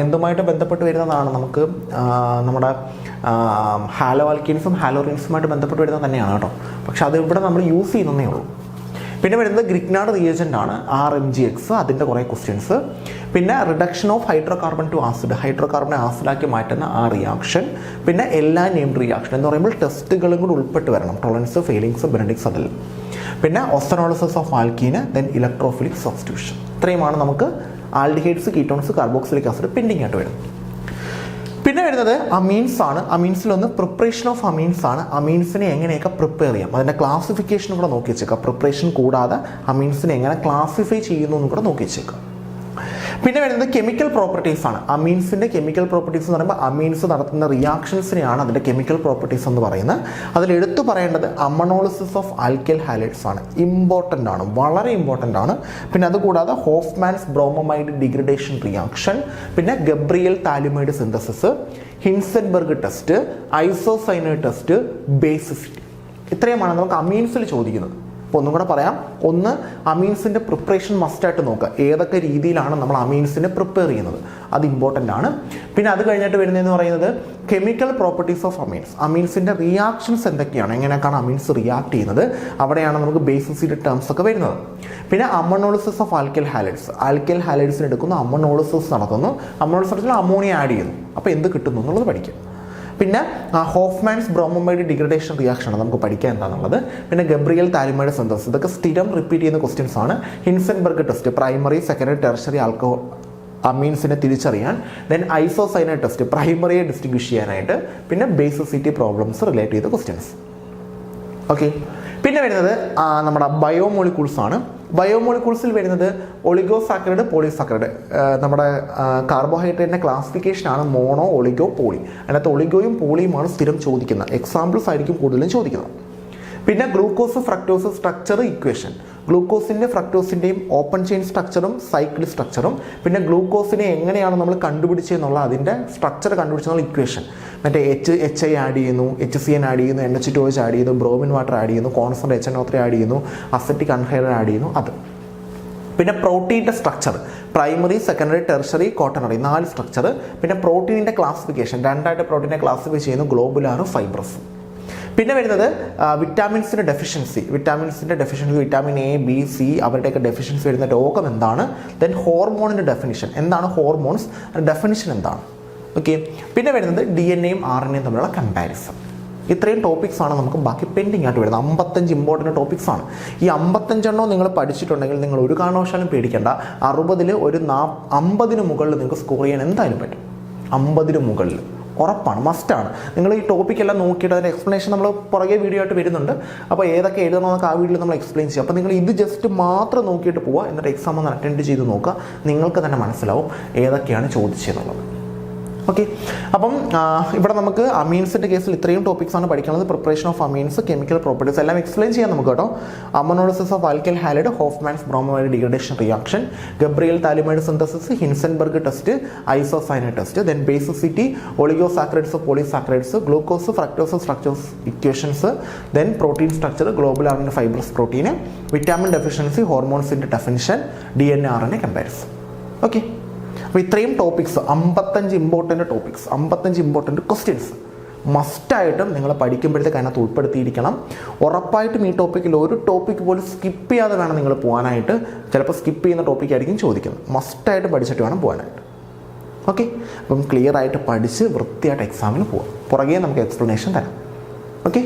എന്തുമായിട്ട് ബന്ധപ്പെട്ട് വരുന്നതാണ്, നമുക്ക് നമ്മുടെ ഹാലോ ആൽക്കീൻസും ഹാലോറിൻസുമായിട്ട് ബന്ധപ്പെട്ട് വരുന്നത് തന്നെയാണ് കേട്ടോ. പക്ഷെ അത് ഇവിടെ നമ്മൾ യൂസ് ചെയ്യുന്നതേ ഉള്ളൂ. പിന്നെ വരുന്നത് ഗ്രിഗ്നാർഡ് റിയേജൻ്റ് ആണ്, RMgX, അതിൻ്റെ കുറേ ക്വസ്റ്റ്യൻസ്. പിന്നെ reduction of hydrocarbon to acid, ഹൈഡ്രോകാർബണെ ആസിഡാക്കി മാറ്റുന്ന ആ റിയാക്ഷൻ. പിന്നെ എല്ലാ നെയിംഡ് റിയാക്ഷൻ എന്ന് പറയുമ്പോൾ ടെസ്റ്റുകളും കൂടി ഉൾപ്പെട്ട് വരണം, ടോളറൻസ്, ഫെയിലിങ്സ്, ബെനഡിക്സ്, അതെല്ലാം. പിന്നെ ഒസനോളിസിസ് ഓഫ് ആൽക്കീന്, ദെൻ ഇലക്ട്രോഫിലിക് സബ്സ്റ്റിറ്റ്യൂഷൻ. ഇത്രയുമാണ് നമുക്ക് aldehydes, ketones, carboxylic acid pending ആയിട്ട് വരുന്നത്. പിന്നെ വരുന്നത് അമീൻസ് ആണ്. അമീൻസിലൊന്ന് പ്രിപ്പറേഷൻ ഓഫ് അമീൻസ് ആണ്. അമീൻസിനെ എങ്ങനെയൊക്കെ പ്രിപ്പയർ ചെയ്യാം, അതിൻ്റെ ക്ലാസിഫിക്കേഷൻ കൂടെ നോക്കി വെച്ചേക്കാം. പ്രിപ്പറേഷൻ കൂടാതെ അമീൻസിനെ എങ്ങനെ ക്ലാസിഫൈ ചെയ്യുന്നു എന്നും കൂടെ നോക്കി വെച്ചേക്കാം. പിന്നെ വരുന്നത് കെമിക്കൽ പ്രോപ്പർട്ടീസ് ആണ്. അമീൻസിൻ്റെ കെമിക്കൽ പ്രോപ്പർട്ടീസ് എന്ന് പറയുമ്പോൾ അമീൻസ് നടത്തുന്ന റിയാക്ഷൻസിനെയാണ് അതിൻ്റെ കെമിക്കൽ പ്രോപ്പർട്ടീസ് എന്ന് പറയുന്നത്. അതിൽ എടുത്തു പറയേണ്ടത് അമണോളിസിസ് ഓഫ് ആൽക്കൈൽ ഹാലൈഡ്സ് ആണ്. ഇമ്പോർട്ടൻ്റ് ആണ്, വളരെ ഇമ്പോർട്ടൻ്റ് ആണ്. പിന്നെ അതുകൂടാതെ ഹോഫ്മാൻസ് ബ്രോമമൈഡ് ഡിഗ്രഡേഷൻ റിയാക്ഷൻ, പിന്നെ Gabriel phthalimide synthesis, Hinsberg test, isocyanide test, basicity. ഇത്രയുമാണ് നമുക്ക് അമീൻസിൽ ചോദിക്കുന്നത്. അപ്പോൾ ഒന്നും കൂടെ പറയാം. ഒന്ന്, അമീൻസിൻ്റെ പ്രിപ്പറേഷൻ മസ്റ്റായിട്ട് നോക്കുക. ഏതൊക്കെ രീതിയിലാണ് നമ്മൾ അമീൻസിനെ പ്രിപ്പയർ ചെയ്യുന്നത്, അത് ഇമ്പോർട്ടൻ്റ് ആണ്. പിന്നെ അത് കഴിഞ്ഞിട്ട് വരുന്നതെന്ന് പറയുന്നത് കെമിക്കൽ പ്രോപ്പർട്ടീസ് ഓഫ് അമീൻസ്. അമീൻസിൻ്റെ റിയാക്ഷൻസ് എന്തൊക്കെയാണ്, എങ്ങനെയൊക്കെയാണ് അമീൻസ് റിയാക്ട് ചെയ്യുന്നത്, അവിടെയാണ് നമുക്ക് ബേസിസിറ്റി ടേംസ് ഒക്കെ വരുന്നത്. പിന്നെ അമണോളിസിസ് ഓഫ് ആൽക്കൈൽ ഹാലൈഡ്സ്. ആൽക്കൈൽ ഹാലൈഡ്സിന് എടുക്കുന്നു, അമണോളിസിസ് നടത്തുന്നു. അമണോളിസിസിൽ അമോണിയ ആഡ് ചെയ്യുന്നു. അപ്പോൾ എന്ത് കിട്ടുന്നു എന്നുള്ളത് പഠിക്കും. പിന്നെ ഹോഫ്മാൻസ് ബ്രോമമൈഡ് ഡിഗ്രഡേഷൻ റിയാക്ഷനാണ് നമുക്ക് പഠിക്കാൻ എന്താണെന്നുള്ളത്. പിന്നെ ഗബ്രിയൽ താലിമൈഡ് സിന്തസിസ്, ഇതൊക്കെ സ്ഥിരം റിപ്പീറ്റ് ചെയ്യുന്ന ക്വസ്റ്റ്യൻസ് ആണ്. Hinsberg test, primary, secondary, tertiary alcohol അമീൻസിനെ തിരിച്ചറിയാൻ. ദെൻ ഐസോസൈനൈഡ് ടെസ്റ്റ്, പ്രൈമറിയെ ഡിസ്റ്റിങ്വിഷ് ചെയ്യാനായിട്ട്. പിന്നെ ബേസിസിറ്റി പ്രോബ്ലംസ് റിലേറ്റ് ചെയ്ത ക്വസ്റ്റ്യൻസ്. ഓക്കെ. പിന്നെ വരുന്നത് നമ്മുടെ ബയോമോളിക്യൂൾസ് ആണ്. ബയോമോളിക്യൂൾസിൽ വരുന്നത് ഒളിഗോസാക്കറൈഡ്, പോളിസാക്കറൈഡ്. നമ്മുടെ കാർബോഹൈഡ്രേറ്റിൻ്റെ ക്ലാസിഫിക്കേഷനാണ് മോണോ, ഒളിഗോ, പോളി. അതിനകത്ത് ഒളിഗോയും പോളിയുമാണ് സ്ഥിരം ചോദിക്കുന്നത്. എക്സാമ്പിൾസ് ആയിരിക്കും കൂടുതലും ചോദിക്കുന്നത്. പിന്നെ ഗ്ലൂക്കോസ്, ഫ്രക്ടോസ് സ്ട്രക്ചർ ഇക്വേഷൻ. ഗ്ലൂക്കോസിൻ്റെ ഫ്രക്ടോസിൻ്റെയും ഓപ്പൺ ചെയിൻ സ്ട്രക്ചറും സൈക്കിൾ സ്ട്രക്ചറും. പിന്നെ ഗ്ലൂക്കോസിനെ എങ്ങനെയാണ് നമ്മൾ കണ്ടുപിടിച്ചതെന്നുള്ള അതിൻ്റെ സ്ട്രക്ചർ കണ്ടുപിടിച്ചെന്നുള്ള ഇക്വേഷൻ. മറ്റേ HI ആഡ് ചെയ്യുന്നു, HCN ആഡ് ചെയ്യുന്നു, NH2OH ആഡ് ചെയ്യുന്നു, ബ്രോമിൻ വാട്ടർ ആഡ് ചെയ്യുന്നു, കോൺസ്റ്റന്റ് HNO3 ആഡ് ചെയ്യുന്നു, അസറ്റിക് അൺഹൈഡ്രേറ്റ് ആഡ് ചെയ്യുന്നു, അത്. പിന്നെ പ്രോട്ടീൻ്റെ structure, primary, secondary, tertiary, quaternary, 4 structure. പിന്നെ പ്രോട്ടീനിൻ്റെ ക്ലാസിഫിക്കേഷൻ, 2ആയിട്ട് പ്രോട്ടീനെ ക്ലാസിഫൈ ചെയ്യുന്നു, ഗ്ലോബുലാറും ഫൈബ്രസും. പിന്നെ വരുന്നത് വിറ്റാമിൻസിൻ്റെ deficiency. Vitamin A, B, C അവരുടെയൊക്കെ ഡെഫിഷ്യൻസി വരുന്ന രോഗം എന്താണ്. ദെൻ ഹോർമോണിൻ്റെ ഡെഫിനിഷൻ, എന്താണ് ഹോർമോൺസ്, ഡെഫിനിഷൻ എന്താണ്. ഓക്കെ. പിന്നെ വരുന്നത് DNA യും RNA യും തമ്മിലുള്ള കമ്പാരിസൺ. ഇത്രയും ടോപ്പിക്സാണ് നമുക്ക് ബാക്കി പെൻഡിങ് ആയിട്ട് വരുന്നത്. 55 ഇമ്പോർട്ടൻറ്റ് ടോപ്പിക്സാണ്. ഈ 55 നിങ്ങൾ പഠിച്ചിട്ടുണ്ടെങ്കിൽ നിങ്ങൾ ഒരു കാരണവശാലും പേടിക്കേണ്ട. 60-ൽ ഒരു 50-ന് മുകളിൽ നിങ്ങൾക്ക് സ്കോർ ചെയ്യാൻ എന്തായാലും പറ്റും. 50-ന് മുകളിൽ ഉറപ്പാണ്, മസ്റ്റാണ്. നിങ്ങൾ ഈ ടോപ്പിക്കെല്ലാം നോക്കിയിട്ട് അതിൻ്റെ എക്സ്പ്ലനേഷൻ നമ്മൾ പുറകെ വീഡിയോ ആയിട്ട് വരുന്നുണ്ട്. അപ്പോൾ ഏതൊക്കെ എഴുതണമെന്നൊക്കെ ആ വീഡിയോയിൽ നമ്മൾ എക്സ്പ്ലെയിൻ ചെയ്യും. അപ്പോൾ നിങ്ങൾ ഇത് ജസ്റ്റ് മാത്രം നോക്കിയിട്ട് പോവുക, എന്നിട്ട് എക്സാം ഒന്ന് അറ്റൻഡ് ചെയ്ത് നോക്കുക. നിങ്ങൾക്ക് തന്നെ മനസ്സിലാവും ഏതൊക്കെയാണ് ചോദിച്ചതെന്നുള്ളത്. ഓക്കെ, അപ്പം ഇവിടെ നമുക്ക് അമീൻസിൻ്റെ കേസിൽ ഇത്രയും ടോപ്പിക്സാണ് പഠിക്കുന്നത്. Preparation of amines, chemical properties എല്ലാം എക്സ്പ്ലെയിൻ ചെയ്യാൻ നമുക്ക് കേട്ടോ. Ammonolysis of alkyl halide, Hofmann's bromide degradation reaction, Gabriel phthalimide synthesis, Hinsberg test, isocyanide test, then basicity, oligosaccharides, polysaccharides, glucose, fructose, structures equations, then protein structure, global RNA fibrous protein, vitamin deficiency, ഹോർമോൺസിൻ്റെ definition, DNA RNA comparison. Okay, അപ്പോൾ ഇത്രയും topics 55 important topics, 55 important questions മസ്റ്റായിട്ടും നിങ്ങൾ പഠിക്കുമ്പോഴത്തേക്ക് അതിനകത്ത് ഉൾപ്പെടുത്തിയിരിക്കണം. ഉറപ്പായിട്ടും ഈ ടോപ്പിക്കിൽ ഒരു ടോപ്പിക്ക് പോലും സ്കിപ്പ് ചെയ്യാതെ വേണം നിങ്ങൾ പോകാനായിട്ട്. ചിലപ്പോൾ സ്കിപ്പ് ചെയ്യുന്ന ടോപ്പിക്കായിരിക്കും ചോദിക്കുന്നത്. മസ്റ്റായിട്ട് പഠിച്ചിട്ട് വേണം പോകാനായിട്ട്. ഓക്കെ, അപ്പം ക്ലിയർ ആയിട്ട് പഠിച്ച് വൃത്തിയായിട്ട് എക്സാമിന് പോകാം. പുറകെ നമുക്ക് എക്സ്പ്ലനേഷൻ തരാം. ഓക്കെ.